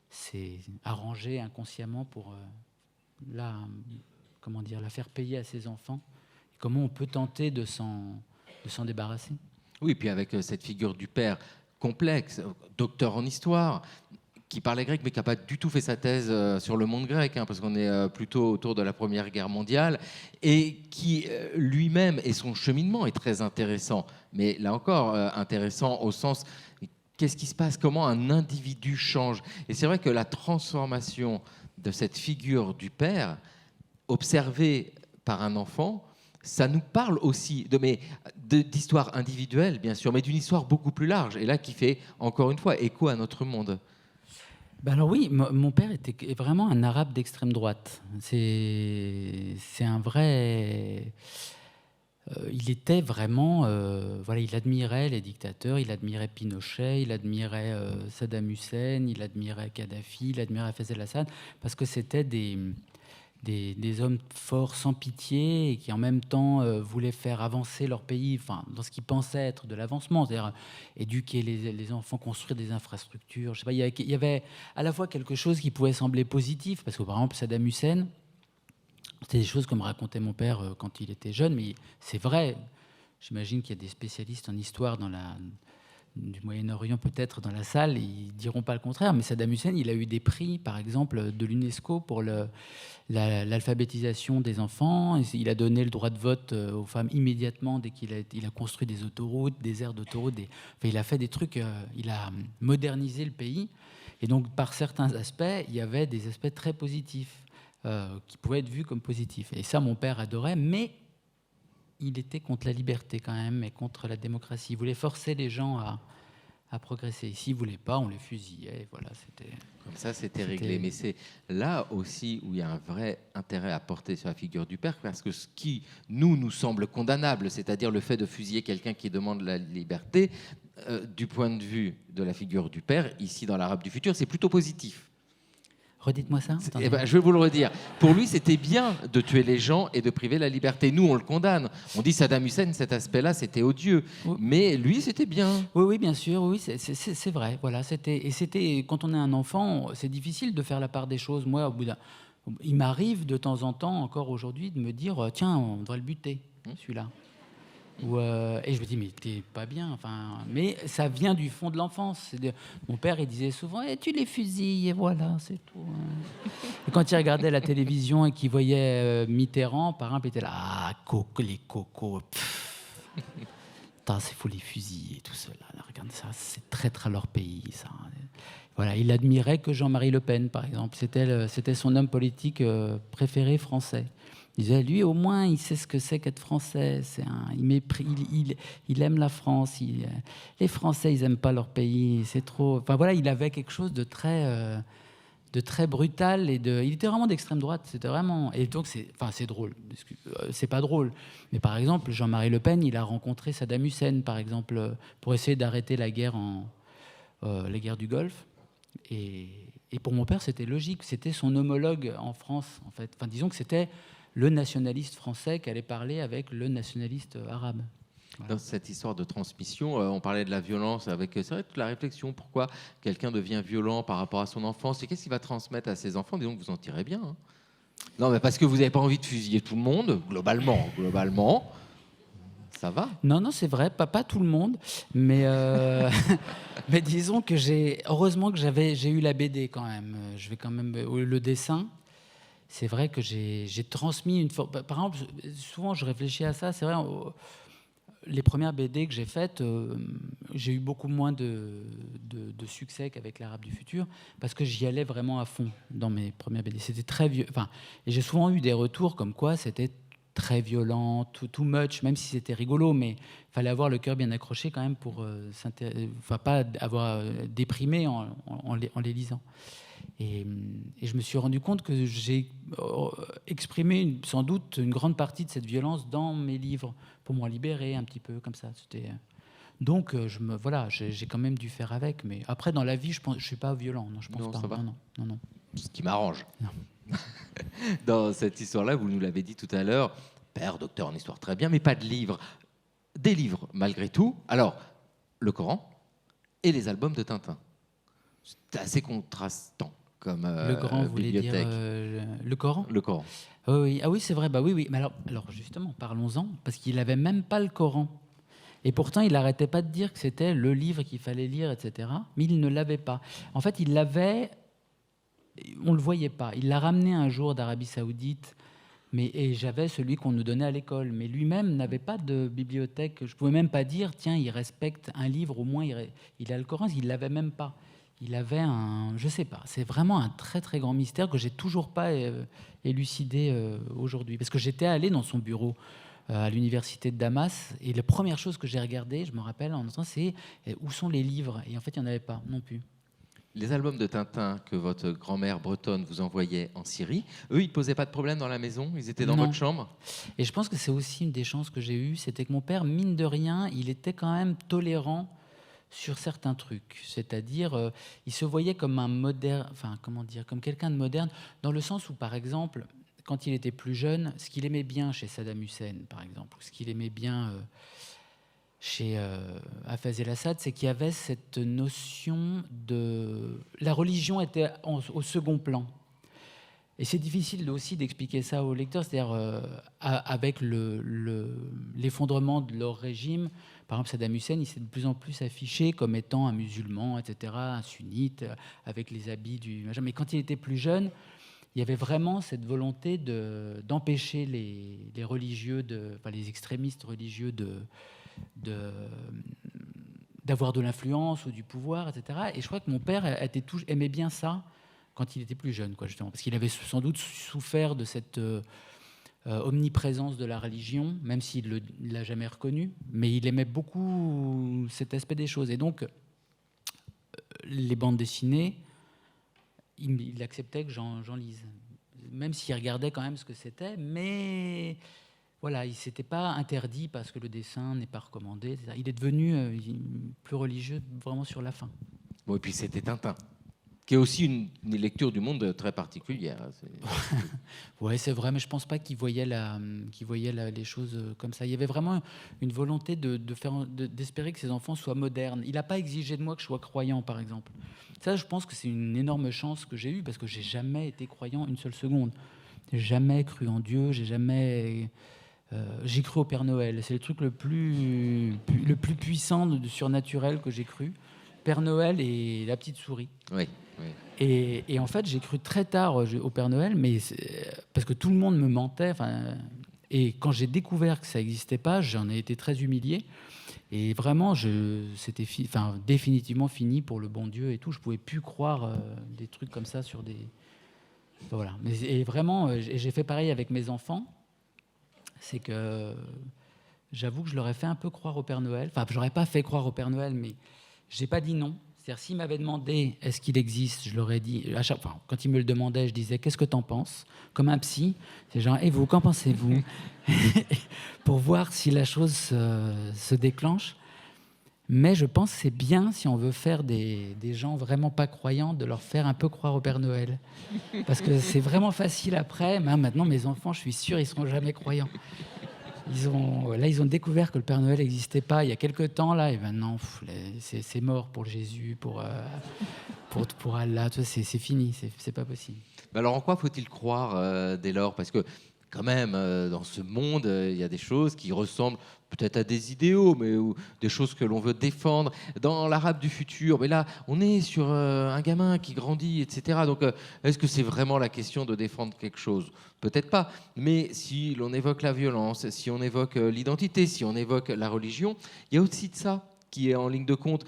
s'est arrangé inconsciemment pour la faire payer à ses enfants. Et comment on peut tenter de s'en débarrasser. Oui, puis avec cette figure du père complexe, docteur en histoire, qui parlait grec, mais qui n'a pas du tout fait sa thèse sur le monde grec, hein, parce qu'on est plutôt autour de la Première Guerre mondiale, et qui lui-même, et son cheminement est très intéressant, mais là encore, intéressant au sens, qu'est-ce qui se passe, comment un individu change. Et c'est vrai que la transformation de cette figure du père, observée par un enfant, ça nous parle aussi d'histoire individuelle, bien sûr, mais d'une histoire beaucoup plus large, et là qui fait, encore une fois, écho à notre monde. Ben alors oui, mon père est vraiment un arabe d'extrême droite. C'est un vrai... il était vraiment... voilà, il admirait les dictateurs, il admirait Pinochet, il admirait Saddam Hussein, il admirait Kadhafi, il admirait Fayez el-Assad, parce que c'était des des hommes forts sans pitié et qui en même temps voulaient faire avancer leur pays, enfin, dans ce qu'ils pensaient être de l'avancement, c'est-à-dire éduquer les enfants, construire des infrastructures. Je sais pas, il y avait à la fois quelque chose qui pouvait sembler positif, parce que par exemple Saddam Hussein, c'était des choses comme racontait mon père quand il était jeune, mais c'est vrai. J'imagine qu'il y a des spécialistes en histoire du Moyen-Orient peut-être dans la salle, ils diront pas le contraire, mais Saddam Hussein, il a eu des prix, par exemple, de l'UNESCO pour l'alphabétisation des enfants. Il a donné le droit de vote aux femmes immédiatement dès il a construit des autoroutes, des aires d'autoroutes. Enfin, il a fait des trucs, il a modernisé le pays. Et donc, par certains aspects, il y avait des aspects très positifs qui pouvaient être vus comme positifs. Et ça, mon père adorait, mais il était contre la liberté quand même et contre la démocratie. Il voulait forcer les gens à progresser. S'ils ne voulaient pas, on les fusillait. Voilà, c'était... Comme ça, c'était réglé. Mais c'est là aussi où il y a un vrai intérêt à porter sur la figure du père, parce que ce qui nous semble condamnable, c'est-à-dire le fait de fusiller quelqu'un qui demande la liberté, du point de vue de la figure du père, ici dans l'Arabe du futur, c'est plutôt positif. Redites-moi ça. Eh ben, je vais vous le redire. Pour lui, c'était bien de tuer les gens et de priver la liberté. Nous, on le condamne. On dit Saddam Hussein, cet aspect-là, c'était odieux. Oui. Mais lui, c'était bien. Oui, bien sûr. Oui, c'est vrai. Voilà, c'était quand on est un enfant, c'est difficile de faire la part des choses. Moi, au bout il m'arrive de temps en temps, encore aujourd'hui, de me dire tiens, on devrait le buter, celui-là. Et je me dis, mais t'es pas bien. Enfin, mais ça vient du fond de l'enfance. Mon père, il disait souvent, tu les fusilles, et voilà, c'est tout. Et quand il regardait la télévision et qu'il voyait Mitterrand, par exemple, il était là, les cocos, il faut les fusiller, tout cela. Là, regarde ça, c'est traître à leur pays, ça. Voilà, il admirait que Jean-Marie Le Pen, par exemple. C'était son homme politique préféré français. Il disait, lui, au moins, il sait ce que c'est qu'être français. Il aime la France. Les Français, ils n'aiment pas leur pays. C'est trop... Enfin, voilà, il avait quelque chose de très brutal. Il était vraiment d'extrême droite. C'était vraiment... Et donc, c'est drôle. C'est pas drôle. Mais par exemple, Jean-Marie Le Pen, il a rencontré Saddam Hussein, par exemple, pour essayer d'arrêter la guerre du Golfe. Et pour mon père, c'était logique. C'était son homologue en France, en fait. Enfin, disons que c'était le nationaliste français qui allait parler avec le nationaliste arabe. Voilà. Dans cette histoire de transmission, on parlait de la violence avec, c'est vrai, toute la réflexion, pourquoi quelqu'un devient violent par rapport à son enfance, et qu'est-ce qu'il va transmettre à ses enfants? Disons que vous en tirez bien. Hein. Non, mais parce que vous n'avez pas envie de fusiller tout le monde, globalement, ça va. Non, c'est vrai, pas tout le monde, mais, mais disons que heureusement que j'ai eu la BD quand même. Je vais quand même le dessin. C'est vrai que j'ai transmis une forme. Par exemple, souvent je réfléchis à ça. C'est vrai, les premières BD que j'ai faites, j'ai eu beaucoup moins de succès qu'avec l'Arabe du futur parce que j'y allais vraiment à fond dans mes premières BD. C'était très vieux. Enfin, et j'ai souvent eu des retours comme quoi c'était très violent, too much, même si c'était rigolo, mais il fallait avoir le cœur bien accroché quand même pour pas avoir déprimé en les lisant. Et je me suis rendu compte que j'ai exprimé sans doute une grande partie de cette violence dans mes livres pour m'en libérer un petit peu comme ça. Donc j'ai quand même dû faire avec. Mais après dans la vie, je suis pas violent. Non, je pense non, pas. Ça va. Non. Ce qui m'arrange. Non. Dans cette histoire-là, vous nous l'avez dit tout à l'heure, père, docteur en histoire, très bien, mais pas de livres. Des livres, malgré tout. Alors, le Coran et les albums de Tintin. C'est assez contrastant comme le grand voulait dire le Coran. Le Coran. Oui. Ah oui, c'est vrai. Bah oui. Mais alors justement, parlons-en, parce qu'il n'avait même pas le Coran. Et pourtant, il n'arrêtait pas de dire que c'était le livre qu'il fallait lire, etc. Mais il ne l'avait pas. En fait, il l'avait... On ne le voyait pas. Il l'a ramené un jour d'Arabie Saoudite, et j'avais celui qu'on nous donnait à l'école. Mais lui-même n'avait pas de bibliothèque. Je ne pouvais même pas dire, tiens, il respecte un livre, au moins il a le Coran. Il ne l'avait même pas. Il avait je ne sais pas. C'est vraiment un très, très grand mystère que je n'ai toujours pas élucidé aujourd'hui. Parce que j'étais allé dans son bureau à l'université de Damas, et la première chose que j'ai regardée, je me rappelle, en entrant, c'est où sont les livres. Et en fait, il n'y en avait pas non plus. Les albums de Tintin que votre grand-mère bretonne vous envoyait en Syrie, eux, ils ne posaient pas de problème dans la maison? Ils étaient dans votre chambre? Et je pense que c'est aussi une des chances que j'ai eues, c'était que mon père, mine de rien, il était quand même tolérant sur certains trucs. C'est-à-dire, il se voyait comme un moderne, comme quelqu'un de moderne, dans le sens où, par exemple, quand il était plus jeune, ce qu'il aimait bien chez Saddam Hussein, par exemple, ou ce qu'il aimait bien chez Hafez el-Assad, c'est qu'il y avait cette notion de... La religion était au second plan. Et c'est difficile aussi d'expliquer ça aux lecteurs, c'est-à-dire avec l'effondrement de leur régime. Par exemple, Saddam Hussein, il s'est de plus en plus affiché comme étant un musulman, etc., un sunnite, avec les habits du... Mais quand il était plus jeune, il y avait vraiment cette volonté d'empêcher les religieux, les extrémistes religieux d'avoir de l'influence ou du pouvoir, etc. Et je crois que mon père aimait bien ça quand il était plus jeune, justement, parce qu'il avait sans doute souffert de cette omniprésence de la religion, même s'il ne l'a jamais reconnue, mais il aimait beaucoup cet aspect des choses. Et donc, les bandes dessinées, il acceptait que j'en lise, même s'il regardait quand même ce que c'était, mais voilà, il ne s'était pas interdit parce que le dessin n'est pas recommandé, etc. Il est devenu plus religieux vraiment sur la fin. Bon, et puis c'était Tintin, qui est aussi une lecture du monde très particulière. Oui, c'est vrai, mais je ne pense pas qu'il voyait, les choses comme ça. Il y avait vraiment une volonté d'espérer que ses enfants soient modernes. Il n'a pas exigé de moi que je sois croyant, par exemple. Ça, je pense que c'est une énorme chance que j'ai eue, parce que je n'ai jamais été croyant une seule seconde. Je n'ai jamais cru en Dieu, j'ai cru au Père Noël. C'est le truc le plus puissant de surnaturel que j'ai cru. Père Noël et la petite souris. Oui. Et en fait, j'ai cru très tard au Père Noël, parce que tout le monde me mentait. Et quand j'ai découvert que ça n'existait pas, j'en ai été très humilié. Et vraiment, c'était définitivement fini pour le bon Dieu et tout. Je ne pouvais plus croire des trucs comme ça sur des... Voilà. Et vraiment, j'ai fait pareil avec mes enfants. C'est que j'avoue que je leur ai fait un peu croire au Père Noël. Enfin, je leur ai pas fait croire au Père Noël, mais j'ai pas dit non. C'est-à-dire, s'ils m'avaient demandé est-ce qu'il existe, je leur ai dit, quand ils me le demandaient, je disais qu'est-ce que t'en penses, comme un psy. C'est genre, et vous, qu'en pensez-vous? Pour voir si la chose se déclenche. Mais je pense que c'est bien, si on veut faire des gens vraiment pas croyants, de leur faire un peu croire au Père Noël. Parce que c'est vraiment facile après. Maintenant, mes enfants, je suis sûr, ils seront jamais croyants. Ils ont découvert que le Père Noël n'existait pas il y a quelques temps, là, et maintenant, c'est mort pour Jésus, pour Allah, c'est fini, c'est pas possible. Mais alors, en quoi faut-il croire dès lors? Parce que, quand même, dans ce monde, il y a des choses qui ressemblent peut-être à des idéaux, ou des choses que l'on veut défendre. Dans l'Arabe du futur, mais là, on est sur un gamin qui grandit, etc. Donc, est-ce que c'est vraiment la question de défendre quelque chose? Peut-être pas. Mais si l'on évoque la violence, si on évoque l'identité, si on évoque la religion, il y a aussi de ça qui est en ligne de compte.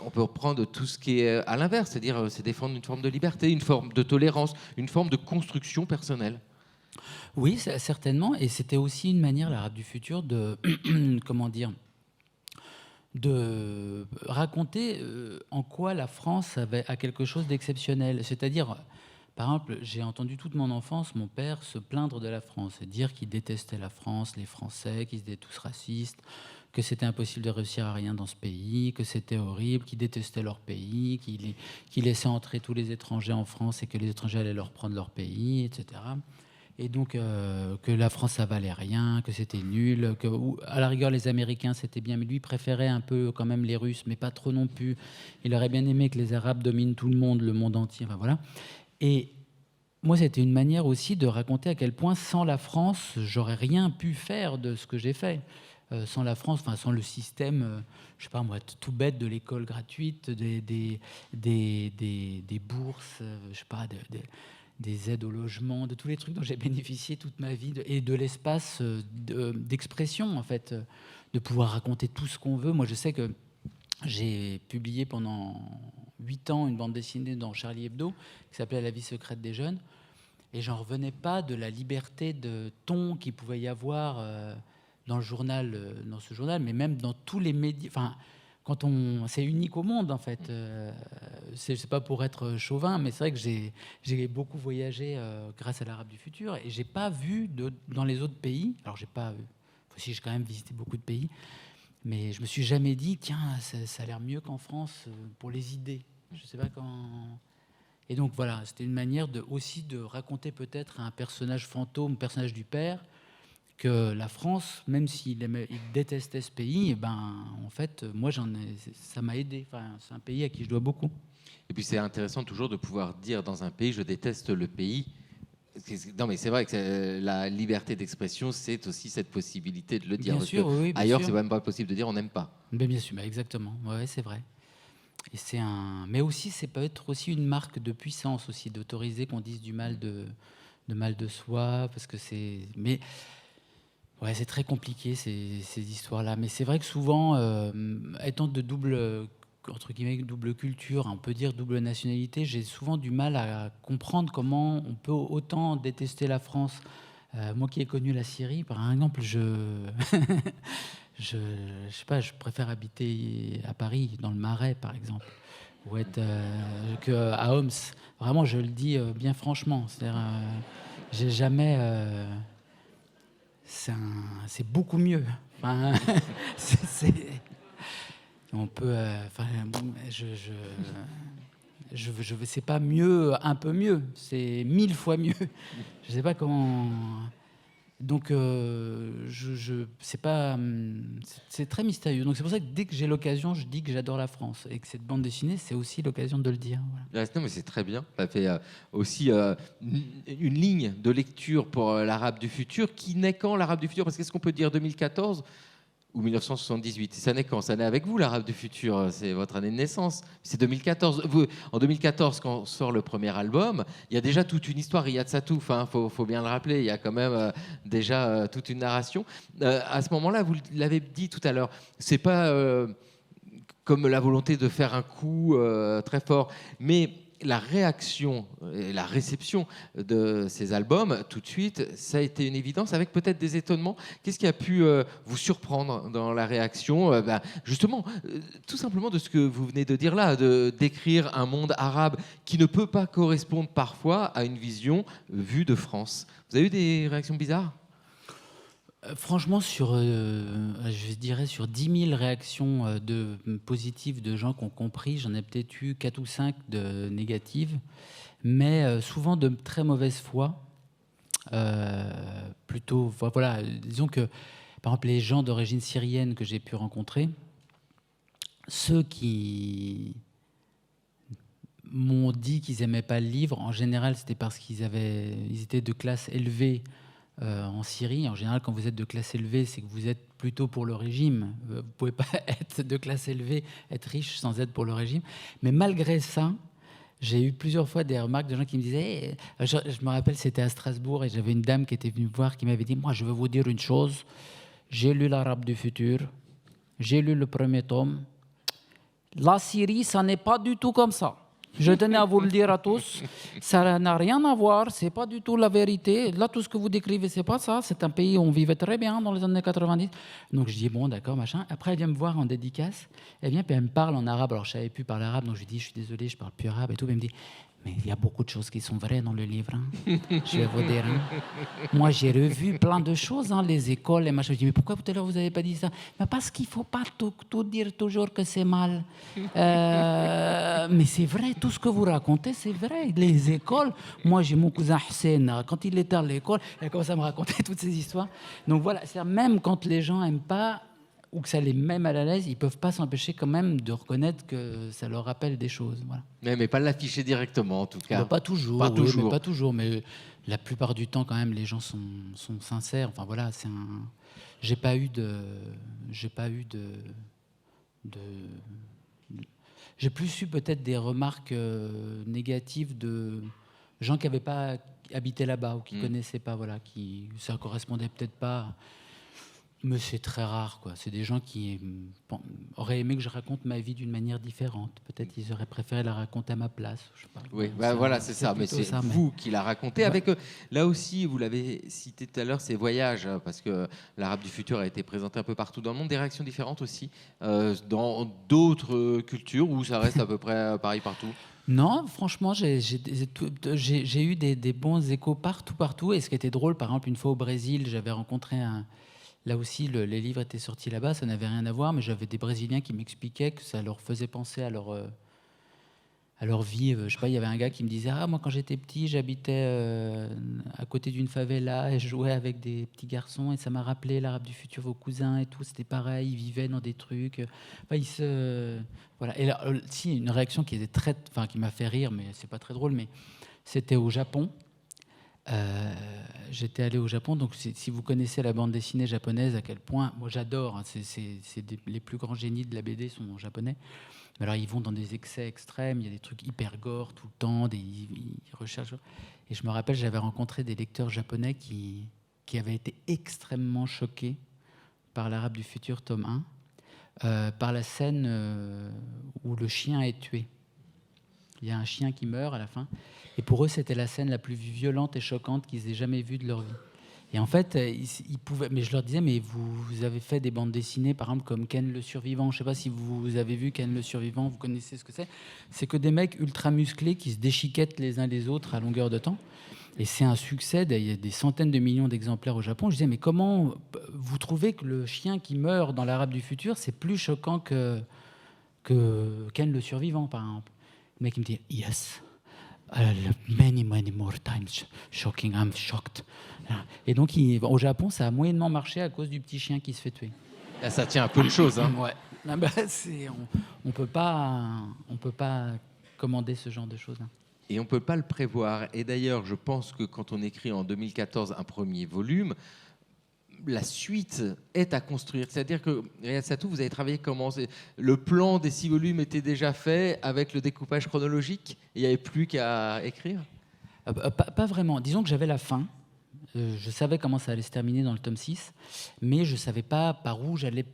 On peut reprendre tout ce qui est à l'inverse, c'est-à-dire c'est défendre une forme de liberté, une forme de tolérance, une forme de construction personnelle. Oui, certainement. Et c'était aussi une manière, l'Arabe du futur, de comment dire, de raconter en quoi la France a quelque chose d'exceptionnel. C'est-à-dire, par exemple, j'ai entendu toute mon enfance mon père se plaindre de la France et dire qu'il détestait la France, les Français, qu'ils étaient tous racistes, que c'était impossible de réussir à rien dans ce pays, que c'était horrible, qu'ils détestaient leur pays, qu'ils laissaient entrer tous les étrangers en France et que les étrangers allaient leur prendre leur pays, etc. Et donc que la France ça valait rien, que c'était nul, que à la rigueur les Américains c'était bien, mais lui préférait un peu quand même les Russes, mais pas trop non plus. Il aurait bien aimé que les Arabes dominent tout le monde entier. Enfin, voilà. Et moi, c'était une manière aussi de raconter à quel point sans la France, j'aurais rien pu faire de ce que j'ai fait. Sans la France, enfin sans le système, je sais pas moi, tout bête de l'école gratuite, des bourses, je sais pas, des aides au logement, de tous les trucs dont j'ai bénéficié toute ma vie, et de l'espace d'expression, en fait, de pouvoir raconter tout ce qu'on veut. Moi, je sais que j'ai publié pendant 8 ans une bande dessinée dans Charlie Hebdo qui s'appelait La vie secrète des jeunes, et j'en revenais pas de la liberté de ton qu'il pouvait y avoir dans ce journal, mais même dans tous les médias. Enfin, c'est unique au monde, en fait. C'est pas pour être chauvin, mais c'est vrai que j'ai beaucoup voyagé grâce à l'Arabe du futur, et j'ai pas vu dans les autres pays. Alors j'ai quand même visité beaucoup de pays, mais je me suis jamais dit tiens, ça a l'air mieux qu'en France pour les idées. Je sais pas quand. Et donc voilà, c'était une manière aussi de raconter peut-être à un personnage fantôme, personnage du père, que la France, même il détestait ce pays, et ben, en fait, moi, ça m'a aidé. Enfin, c'est un pays à qui je dois beaucoup. Et puis c'est intéressant toujours de pouvoir dire dans un pays, je déteste le pays. Non, mais c'est vrai que la liberté d'expression, c'est aussi cette possibilité de le dire. Bien sûr, oui, bien ailleurs, sûr. c'est même pas possible de dire on n'aime pas. Mais bien sûr, exactement. Ouais, c'est vrai. Et mais aussi, c'est peut être aussi une marque de puissance aussi, d'autoriser qu'on dise du mal de soi, parce que c'est. Mais ouais, c'est très compliqué ces histoires-là. Mais c'est vrai que souvent, étant de entre guillemets double culture, on peut dire double nationalité, j'ai souvent du mal à comprendre comment on peut autant détester la France. Moi qui ai connu la Syrie, par exemple, je sais pas, je préfère habiter à Paris, dans le Marais, par exemple, ou être qu'à Homs. Vraiment, je le dis bien franchement. C'est-à-dire, j'ai jamais. C'est beaucoup mieux. Enfin, on peut. Enfin, c'est pas mieux, un peu mieux. C'est 1000 fois mieux. Je sais pas comment. Donc, c'est pas, c'est très mystérieux. Donc, c'est pour ça que dès que j'ai l'occasion, je dis que j'adore la France et que cette bande dessinée, c'est aussi l'occasion de le dire. Voilà. Non, mais c'est très bien. Ça fait aussi une ligne de lecture pour l'Arabe du futur. Qui naît quand, l'Arabe du futur? Parce qu'est-ce qu'on peut dire 2014 ou 1978? Ça naît quand? Ça naît avec vous, l'Arabe du futur. C'est votre année de naissance. C'est 2014. En 2014, quand sort le premier album, il y a déjà toute une histoire. Il y a de ça tout. Enfin, faut bien le rappeler. Il y a quand même déjà toute une narration. À ce moment-là, vous l'avez dit tout à l'heure, c'est pas comme la volonté de faire un coup très fort, mais la réaction et la réception de ces albums, tout de suite, ça a été une évidence, avec peut-être des étonnements. Qu'est-ce qui a pu vous surprendre dans la réaction justement, tout simplement de ce que vous venez de dire là, de décrire un monde arabe qui ne peut pas correspondre parfois à une vision vue de France. Vous avez eu des réactions bizarres ? Franchement, je dirais sur 10 000 réactions positives de gens qui ont compris, j'en ai peut-être eu 4 ou 5 de négatives, mais souvent de très mauvaise foi. Plutôt, voilà, disons que, par exemple, les gens d'origine syrienne que j'ai pu rencontrer, ceux qui m'ont dit qu'ils n'aimaient pas le livre, en général, c'était parce qu'ils étaient de classe élevée en Syrie. En général, quand vous êtes de classe élevée, c'est que vous êtes plutôt pour le régime. Vous ne pouvez pas être de classe élevée, être riche sans être pour le régime. Mais malgré ça, j'ai eu plusieurs fois des remarques de gens qui me disaient je me rappelle, c'était à Strasbourg et j'avais une dame qui était venue me voir qui m'avait dit, moi, je vais vous dire une chose, j'ai lu l'Arabe du futur, j'ai lu le premier tome. La Syrie, ça n'est pas du tout comme ça. Je tenais à vous le dire à tous. Ça n'a rien à voir. C'est pas du tout la vérité. Là, tout ce que vous décrivez, c'est pas ça. C'est un pays où on vivait très bien dans les années 90. Donc, je dis, bon, d'accord, machin. Après, elle vient me voir en dédicace. Elle vient, puis elle me parle en arabe. Alors, je savais plus parler arabe. Donc, je lui dis, je suis désolé, je parle plus arabe et tout. Puis elle me dit, mais il y a beaucoup de choses qui sont vraies dans le livre. Hein. Je vais vous dire. Hein. Moi, j'ai revu plein de choses, hein, les écoles, les machins. Je dis, mais pourquoi tout à l'heure vous n'avez pas dit ça? Mais parce qu'il ne faut pas tout dire toujours que c'est mal. Mais c'est vrai, tout ce que vous racontez, c'est vrai. Les écoles, moi, j'ai mon cousin Hussein, quand il était à l'école, il a commencé à me raconter toutes ces histoires. Donc voilà, c'est-à-dire, même quand les gens n'aiment pas, ou que ça les met mal à l'aise, ils ne peuvent pas s'empêcher quand même de reconnaître que ça leur rappelle des choses. Voilà. Mais pas l'afficher directement, en tout cas. Pas toujours, pas oui, toujours. Mais pas toujours, mais la plupart du temps, quand même, les gens sont sincères. Enfin voilà, j'ai pas eu de, j'ai plus eu peut-être des remarques négatives de gens qui n'avaient pas habité là-bas ou qui connaissaient pas, voilà, qui ça correspondait peut-être pas. Mais c'est très rare, quoi. C'est des gens qui auraient aimé que je raconte ma vie d'une manière différente. Peut-être ils auraient préféré la raconter à ma place. Je sais pas. Oui, voilà, c'est ça. Mais c'est vous qui la racontez. Ouais. Avec là aussi, vous l'avez cité tout à l'heure, ces voyages, parce que l'Arabe du futur a été présenté un peu partout dans le monde. Des réactions différentes aussi dans d'autres cultures où ça reste à peu près pareil partout. Non, franchement, j'ai eu des bons échos partout. Et ce qui était drôle, par exemple, une fois au Brésil, j'avais rencontré Là aussi, les livres étaient sortis là-bas, ça n'avait rien à voir, mais j'avais des Brésiliens qui m'expliquaient que ça leur faisait penser à à leur vie. Je sais pas, il y avait un gars qui me disait moi quand j'étais petit, j'habitais à côté d'une favela et je jouais avec des petits garçons et ça m'a rappelé l'Arabe du futur, vos cousins et tout. C'était pareil, ils vivaient dans des trucs. Enfin, voilà. Et là, si une réaction qui était qui m'a fait rire, mais c'est pas très drôle, mais c'était au Japon. J'étais allé au Japon, donc si vous connaissez la bande dessinée japonaise, à quel point, moi j'adore, hein, les plus grands génies de la BD sont japonais. Mais alors ils vont dans des excès extrêmes, il y a des trucs hyper gore tout le temps, ils recherchent. Et je me rappelle, j'avais rencontré des lecteurs japonais qui avaient été extrêmement choqués par l'Arabe du futur tome 1, par la scène où le chien est tué. Il y a un chien qui meurt à la fin. Et pour eux, c'était la scène la plus violente et choquante qu'ils aient jamais vue de leur vie. Et en fait, ils pouvaient. Mais je leur disais, mais vous avez fait des bandes dessinées, par exemple, comme Ken le Survivant. Je ne sais pas si vous avez vu Ken le Survivant, vous connaissez ce que c'est. C'est que des mecs ultra musclés qui se déchiquettent les uns les autres à longueur de temps. Et c'est un succès. Il y a des centaines de millions d'exemplaires au Japon. Je disais, mais comment vous trouvez que le chien qui meurt dans l'Arabe du futur, c'est plus choquant que Ken le Survivant, par exemple? Le mec, il me dit, yes. Many more times shocking, I'm shocked. Et donc, au Japon, ça a moyennement marché à cause du petit chien qui se fait tuer. Là, ça tient un peu de choses. Hein. Ouais. On peut pas commander ce genre de choses. Hein. Et on ne peut pas le prévoir. Et d'ailleurs, je pense que quand on écrit en 2014 un premier volume, la suite est à construire. C'est-à-dire que, Riyad Sattouf, vous avez travaillé comment? Le plan des 6 volumes était déjà fait avec le découpage chronologique et il n'y avait plus qu'à écrire? Pas vraiment. Disons que j'avais la fin. Je savais comment ça allait se terminer dans le tome 6, mais je ne savais pas par où j'allais,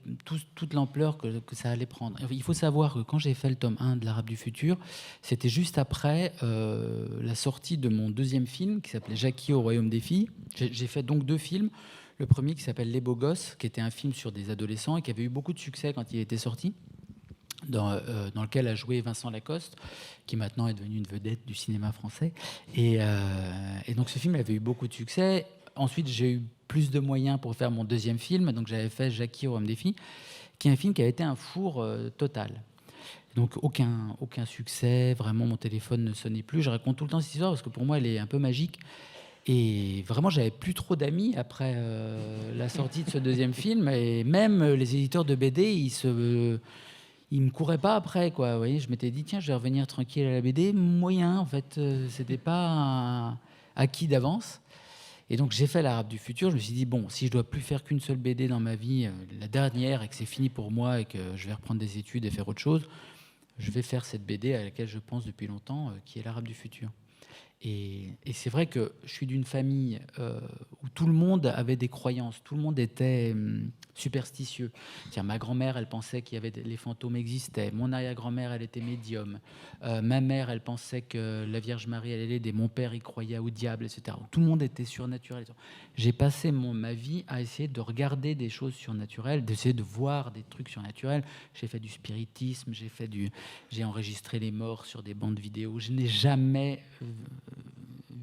toute l'ampleur que ça allait prendre. Il faut savoir que quand j'ai fait le tome 1 de l'Arabe du futur, c'était juste après la sortie de mon deuxième film qui s'appelait Jackie au Royaume des filles. J'ai fait donc 2 films. Le premier qui s'appelle Les Beaux Gosses, qui était un film sur des adolescents et qui avait eu beaucoup de succès quand il était sorti, dans lequel a joué Vincent Lacoste, qui maintenant est devenu une vedette du cinéma français. Et donc ce film avait eu beaucoup de succès. Ensuite, j'ai eu plus de moyens pour faire mon deuxième film. Donc j'avais fait Jackie au Royaume des filles, qui est un film qui a été un four total. Donc aucun succès, vraiment mon téléphone ne sonnait plus. Je raconte tout le temps cette histoire parce que pour moi elle est un peu magique. Et vraiment, j'avais plus trop d'amis après la sortie de ce deuxième film. Et même les éditeurs de BD, ils me couraient pas après, quoi. Vous voyez, je m'étais dit, tiens, je vais revenir tranquille à la BD. Moyen, en fait, c'était pas acquis d'avance. Et donc, j'ai fait l'Arabe du futur. Je me suis dit, bon, si je dois plus faire qu'une seule BD dans ma vie, la dernière, et que c'est fini pour moi, et que je vais reprendre des études et faire autre chose, je vais faire cette BD à laquelle je pense depuis longtemps, qui est l'Arabe du futur. Et c'est vrai que je suis d'une famille où tout le monde avait des croyances, tout le monde était superstitieux. Tiens, ma grand-mère, elle pensait les fantômes existaient. Mon arrière-grand-mère, elle était médium. Ma mère, elle pensait que la Vierge Marie, elle allait aider. Mon père, il croyait au diable, etc. Tout le monde était surnaturel. J'ai passé ma vie à essayer de regarder des choses surnaturelles, d'essayer de voir des trucs surnaturels. J'ai fait du spiritisme, j'ai enregistré les morts sur des bandes vidéo. Je n'ai jamais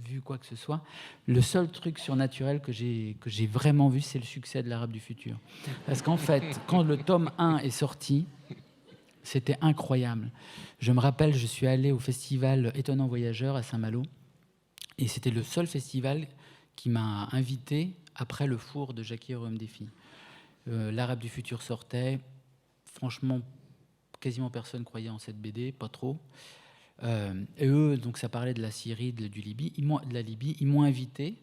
vu quoi que ce soit. Le seul truc surnaturel que j'ai vraiment vu, c'est le succès de l'Arabe du futur. Parce qu'en fait, quand le tome 1 est sorti, c'était incroyable. Je me rappelle, je suis allé au festival Étonnant Voyageur à Saint-Malo, et c'était le seul festival qui m'a invité après le four de Jackie au Royaume des filles. L'Arabe du futur sortait. Franchement, quasiment personne croyait en cette BD, pas trop. Et eux, donc ça parlait de la Syrie, de la Libye, ils m'ont invité.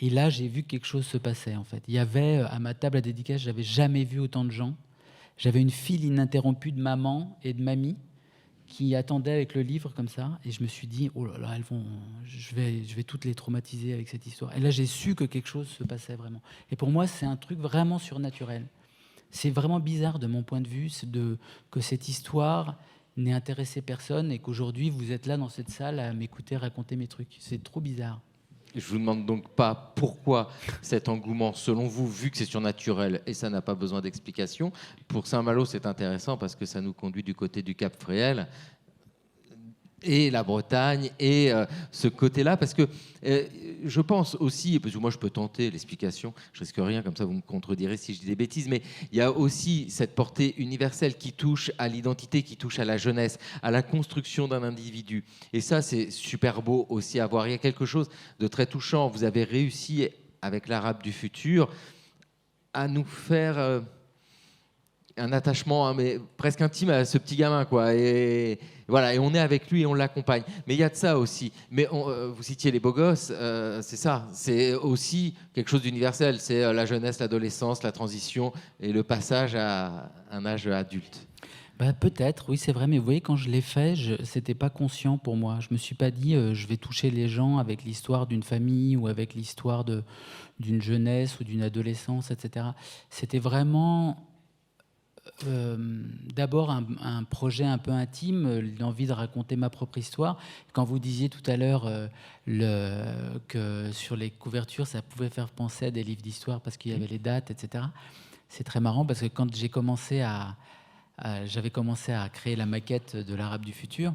Et là, j'ai vu que quelque chose se passait, en fait. Il y avait, à ma table à dédicace, j'avais jamais vu autant de gens. J'avais une file ininterrompue de maman et de mamie qui attendaient avec le livre comme ça. Et je me suis dit, oh là là, je vais toutes les traumatiser avec cette histoire. Et là, j'ai su que quelque chose se passait vraiment. Et pour moi, c'est un truc vraiment surnaturel. C'est vraiment bizarre de mon point de vue que cette histoire n'ait intéressé personne et qu'aujourd'hui, vous êtes là dans cette salle à m'écouter raconter mes trucs. C'est trop bizarre. Je ne vous demande donc pas pourquoi cet engouement, selon vous, vu que c'est surnaturel et ça n'a pas besoin d'explication. Pour Saint-Malo, c'est intéressant parce que ça nous conduit du côté du Cap Fréhel. et la Bretagne et ce côté-là, parce que je pense aussi, parce que moi je peux tenter l'explication, je risque rien, comme ça vous me contredirez si je dis des bêtises, mais il y a aussi cette portée universelle qui touche à l'identité, qui touche à la jeunesse, à la construction d'un individu. Et ça, c'est super beau aussi à voir. Il y a quelque chose de très touchant. Vous avez réussi, avec l'Arabe du futur, à nous faire un attachement, hein, mais presque intime à ce petit gamin, quoi. Et voilà, et on est avec lui et on l'accompagne. Mais il y a de ça aussi. Mais vous citiez les beaux gosses, c'est ça. C'est aussi quelque chose d'universel. C'est la jeunesse, l'adolescence, la transition et le passage à un âge adulte. Bah, peut-être, oui, c'est vrai, mais vous voyez, quand je l'ai fait, c'était pas conscient pour moi. Je me suis pas dit, je vais toucher les gens avec l'histoire d'une famille ou avec l'histoire d'une jeunesse ou d'une adolescence, etc. C'était vraiment d'abord un projet un peu intime, l'envie de raconter ma propre histoire. Quand vous disiez tout à l'heure que sur les couvertures, ça pouvait faire penser à des livres d'histoire parce qu'il y avait les dates, etc. C'est très marrant parce que quand j'avais commencé à créer la maquette de l'Arabe du futur.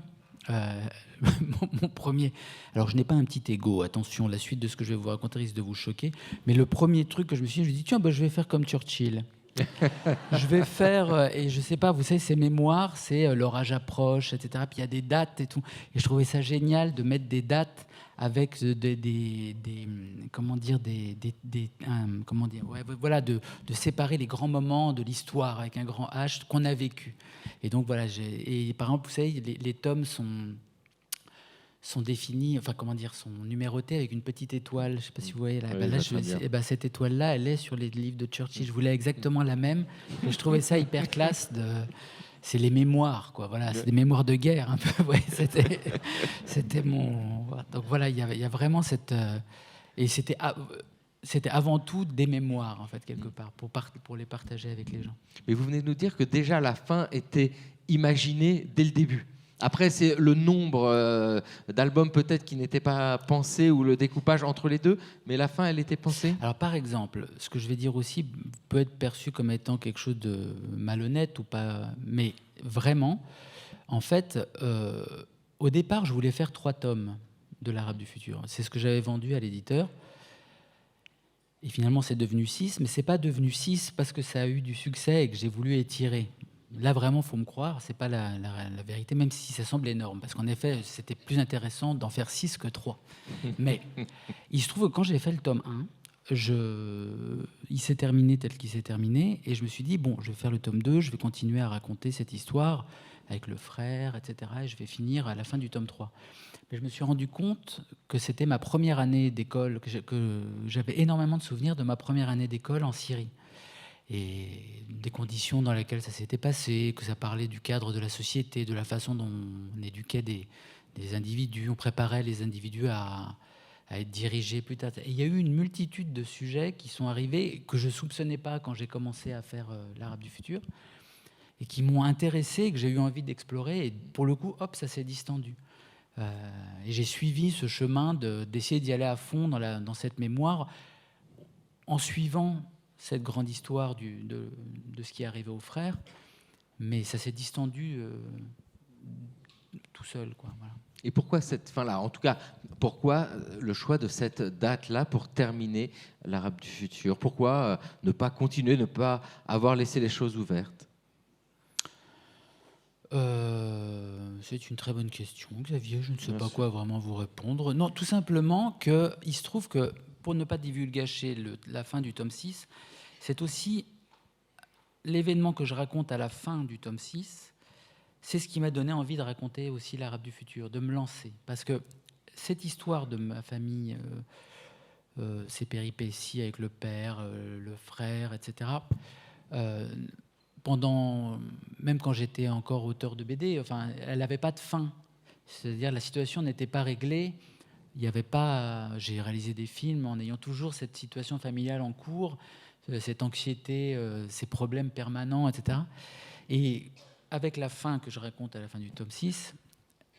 Mon premier. Alors, je n'ai pas un petit ego, attention, la suite de ce que je vais vous raconter risque de vous choquer. Mais le premier truc que je me suis dit, tiens, bah, je vais faire comme Churchill. Je vais faire, et je sais pas, vous savez, ces mémoires, c'est l'orage approche, etc. Puis il y a des dates et tout. Et je trouvais ça génial de mettre des dates avec comment dire, comment dire, ouais, voilà, de séparer les grands moments de l'histoire avec un grand H qu'on a vécu. Et donc voilà, et par exemple, vous savez, les tomes sont définis, enfin comment dire, sont numérotés avec une petite étoile. Je ne sais pas si vous voyez là. Oui, Cette étoile-là, elle est sur les livres de Churchill. Je voulais exactement la même. Et je trouvais ça hyper classe. C'est les mémoires, quoi. Voilà, c'est des mémoires de guerre un peu. Ouais, c'était mon. Donc voilà, il y a vraiment cette. Et c'était avant tout des mémoires en fait quelque part pour les partager avec les gens. Mais vous venez de nous dire que déjà la fin était imaginée dès le début. Après, c'est le nombre d'albums peut-être qui n'étaient pas pensés ou le découpage entre les deux, mais la fin, elle était pensée. Alors par exemple, ce que je vais dire aussi peut être perçu comme étant quelque chose de malhonnête ou pas, mais vraiment, en fait, au départ, je voulais faire 3 tomes de l'Arabe du futur. C'est ce que j'avais vendu à l'éditeur. Et finalement, c'est devenu 6, mais c'est pas devenu 6 parce que ça a eu du succès et que j'ai voulu étirer. Là, vraiment, faut me croire, c'est pas la vérité, même si ça semble énorme, parce qu'en effet, c'était plus intéressant d'en faire 6 que 3. Mais il se trouve que quand j'ai fait le tome 1, il s'est terminé tel qu'il s'est terminé, et je me suis dit, bon, je vais faire le tome 2, je vais continuer à raconter cette histoire avec le frère, etc., et je vais finir à la fin du tome 3. Mais je me suis rendu compte que c'était ma première année d'école, que j'avais énormément de souvenirs de ma première année d'école en Syrie. Et des conditions dans lesquelles ça s'était passé, que ça parlait du cadre de la société, de la façon dont on éduquait des individus, on préparait les individus à être dirigés plus tard. Et il y a eu une multitude de sujets qui sont arrivés que je ne soupçonnais pas quand j'ai commencé à faire l'Arabe du futur, et qui m'ont intéressé, que j'ai eu envie d'explorer, et pour le coup, hop, ça s'est distendu. Et j'ai suivi ce chemin d'essayer d'y aller à fond dans cette mémoire, en suivant cette grande histoire de ce qui est arrivé aux frères, mais ça s'est distendu tout seul, quoi. Voilà. Et pourquoi cette fin-là? En tout cas, pourquoi le choix de cette date-là pour terminer l'Arabe du futur? Pourquoi ne pas continuer, ne pas avoir laissé les choses ouvertes? C'est une très bonne question, Xavier. Je ne sais pas quoi vraiment vous répondre. Non, tout simplement qu'il se trouve que, pour ne pas divulgacher la fin du tome 6, c'est aussi l'événement que je raconte à la fin du tome 6, c'est ce qui m'a donné envie de raconter aussi l'Arabe du futur, de me lancer. Parce que cette histoire de ma famille, ces péripéties avec le père, le frère, etc., même quand j'étais encore auteur de BD, enfin, elle n'avait pas de fin. C'est-à-dire la situation n'était pas réglée. Il y avait pas. J'ai réalisé des films en ayant toujours cette situation familiale en cours, cette anxiété, ces problèmes permanents, etc. Et avec la fin que je raconte à la fin du tome 6,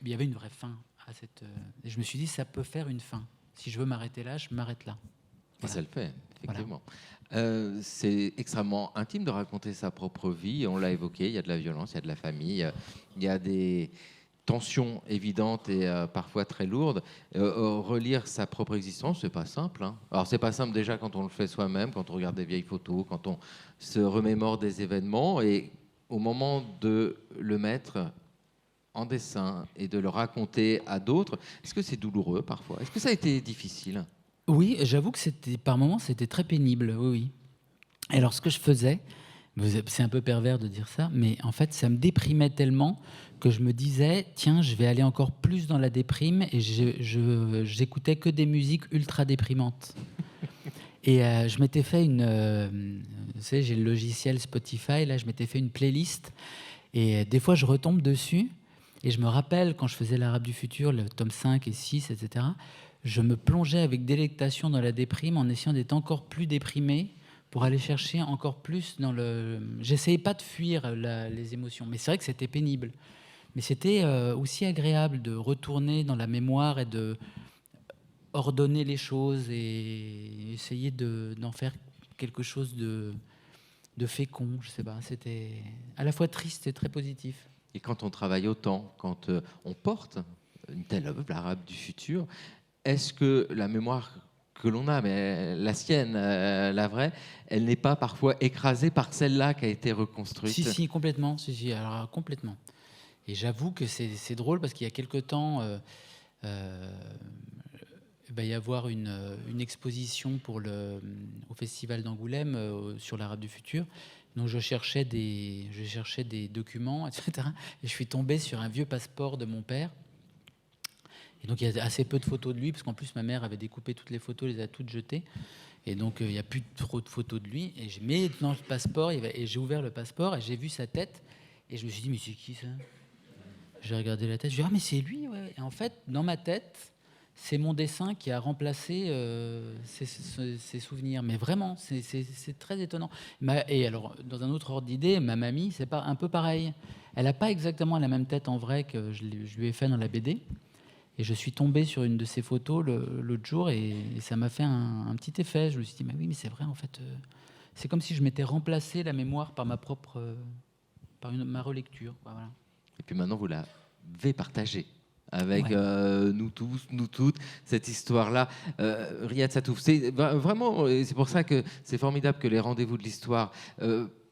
il y avait une vraie fin à cette. Et je me suis dit, ça peut faire une fin. Si je veux m'arrêter là, je m'arrête là. Voilà. Et ça le fait, effectivement. Voilà. C'est extrêmement intime de raconter sa propre vie. On l'a évoqué, il y a de la violence, il y a de la famille, il y a des tension évidente et parfois très lourde. Relire sa propre existence, c'est pas simple. Hein. Alors c'est pas simple déjà quand on le fait soi-même, quand on regarde des vieilles photos, quand on se remémore des événements, et au moment de le mettre en dessin et de le raconter à d'autres, est-ce que c'est douloureux parfois? Est-ce que ça a été difficile? Oui, j'avoue que par moments, c'était très pénible. Oui, oui. Et alors, ce que je faisais, c'est un peu pervers de dire ça, mais en fait, ça me déprimait tellement que je me disais, tiens, je vais aller encore plus dans la déprime, et j'écoutais que des musiques ultra déprimantes. Et je m'étais fait vous savez, j'ai le logiciel Spotify, là, je m'étais fait une playlist, et des fois, je retombe dessus, et je me rappelle, quand je faisais l'Arabe du futur, le tome 5 et 6, etc., je me plongeais avec délectation dans la déprime en essayant d'être encore plus déprimé pour aller chercher encore plus dans le... J'essayais pas de fuir les émotions, mais c'est vrai que c'était pénible. Mais c'était aussi agréable de retourner dans la mémoire et de ordonner les choses et essayer d'en faire quelque chose de fécond, je sais pas. C'était à la fois triste et très positif. Et quand on travaille autant, quand on porte une telle œuvre, l'Arabe du futur, est-ce que la mémoire que l'on a, mais la sienne, la vraie, elle n'est pas parfois écrasée par celle-là qui a été reconstruite? Si, complètement. Si, alors complètement. Et j'avoue que c'est drôle parce qu'il y a quelque temps, il va y avoir une exposition au Festival d'Angoulême sur l'Arabe du futur. Donc je cherchais des documents, etc. Et je suis tombé sur un vieux passeport de mon père. Et donc il y a assez peu de photos de lui, parce qu'en plus ma mère avait découpé toutes les photos, les a toutes jetées. Et donc il n'y a plus trop de photos de lui. Et j'ai mis dans le passeport, et j'ai ouvert le passeport, et j'ai vu sa tête. Et je me suis dit, mais c'est qui ça? J'ai regardé la tête, je me suis dit, ah mais c'est lui, ouais. Et en fait, dans ma tête, c'est mon dessin qui a remplacé ces souvenirs. Mais vraiment, c'est très étonnant. Et alors, dans un autre ordre d'idée, ma mamie, c'est pas un peu pareil. Elle n'a pas exactement la même tête en vrai que je lui ai fait dans la BD. Et je suis tombé sur une de ces photos l'autre jour, et ça m'a fait un petit effet. Je me suis dit, mais oui, mais c'est vrai, en fait. C'est comme si je m'étais remplacé la mémoire par ma relecture. Voilà. Et puis maintenant, vous l'avez partagée avec Ouais. nous tous, nous toutes, cette histoire-là. Riyad Satouf, c'est vraiment, c'est pour ça que c'est formidable que les rendez-vous de l'histoire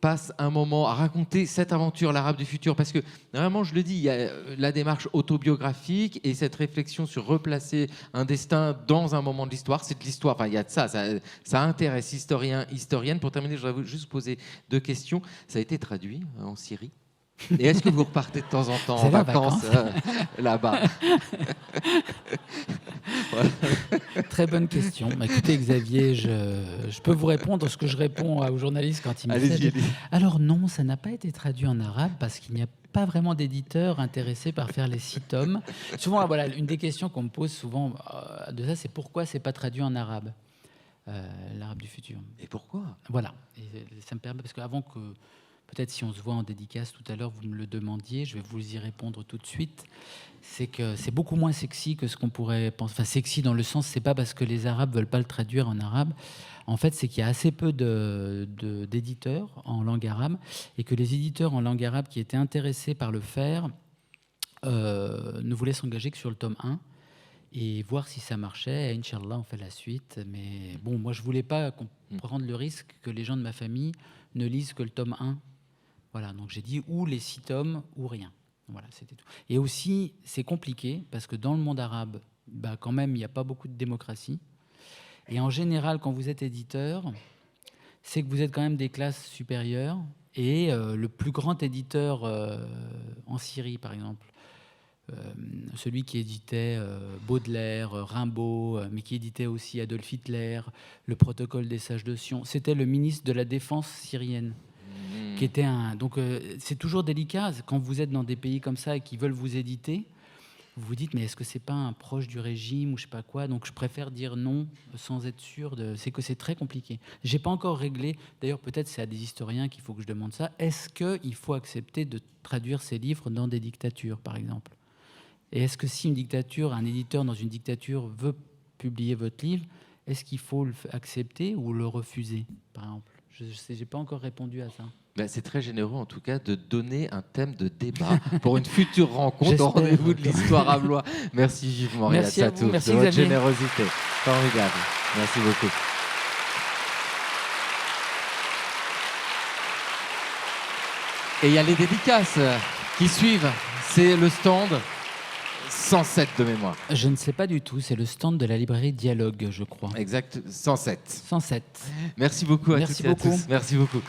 passent un moment à raconter cette aventure, l'Arabe du futur, parce que vraiment, je le dis, il y a la démarche autobiographique et cette réflexion sur replacer un destin dans un moment de l'histoire. C'est de l'histoire, enfin, il y a de ça intéresse historiens, historiennes. Pour terminer, je voudrais juste poser 2 questions. Ça a été traduit en Syrie? Et est-ce que vous repartez de temps en temps en vacances là-bas? Voilà. Très bonne question. Écoutez, Xavier, je peux vous répondre ce que je réponds aux journalistes quand ils me Allez-y. Alors non, ça n'a pas été traduit en arabe parce qu'il n'y a pas vraiment d'éditeurs intéressés par faire les 6 tomes. Souvent, voilà, une des questions qu'on me pose souvent de ça, c'est pourquoi c'est pas traduit en arabe, l'arabe du futur. Et pourquoi? Voilà. Et ça me permet, parce qu'avant que... Peut-être si on se voit en dédicace tout à l'heure, vous me le demandiez, je vais vous y répondre tout de suite. C'est que c'est beaucoup moins sexy que ce qu'on pourrait penser. Enfin, sexy dans le sens, c'est pas parce que les Arabes veulent pas le traduire en arabe. En fait, c'est qu'il y a assez peu d'éditeurs en langue arabe, et que les éditeurs en langue arabe qui étaient intéressés par le faire ne voulaient s'engager que sur le tome 1 et voir si ça marchait. Et Inch'Allah, on fait la suite. Mais bon, moi, je voulais pas prendre le risque que les gens de ma famille ne lisent que le tome 1. Voilà, donc j'ai dit ou les 6 tomes ou rien. Voilà, c'était tout. Et aussi, c'est compliqué parce que dans le monde arabe, quand même, il n'y a pas beaucoup de démocratie. Et en général, quand vous êtes éditeur, c'est que vous êtes quand même des classes supérieures. Et le plus grand éditeur en Syrie, par exemple, celui qui éditait Baudelaire, Rimbaud, mais qui éditait aussi Adolf Hitler, le protocole des sages de Sion, c'était le ministre de la Défense syrienne. Qui était donc c'est toujours délicat quand vous êtes dans des pays comme ça et qui veulent vous éditer. Vous vous dites mais est-ce que c'est pas un proche du régime ou je sais pas quoi? Donc je préfère dire non sans être sûr. C'est que c'est très compliqué. J'ai pas encore réglé. D'ailleurs peut-être c'est à des historiens qu'il faut que je demande ça. Est-ce qu'il faut accepter de traduire ces livres dans des dictatures par exemple? Et est-ce que si une dictature, un éditeur dans une dictature veut publier votre livre, est-ce qu'il faut l'accepter ou le refuser par exemple? J'ai pas encore répondu à ça. Ben, c'est très généreux en tout cas de donner un thème de débat pour une future rencontre au J'espère. rendez-vous de l'histoire à Blois. Merci vivement, Riyad Merci à vous, Sattouf, merci de votre Xavier. générosité. Formidable. Merci beaucoup. Et il y a les dédicaces qui suivent. C'est le stand 107 de mémoire. Je ne sais pas du tout, c'est le stand de la librairie Dialogue, je crois. Exact, 107. 107. Merci beaucoup à Merci toutes et à beaucoup. tous. Merci beaucoup.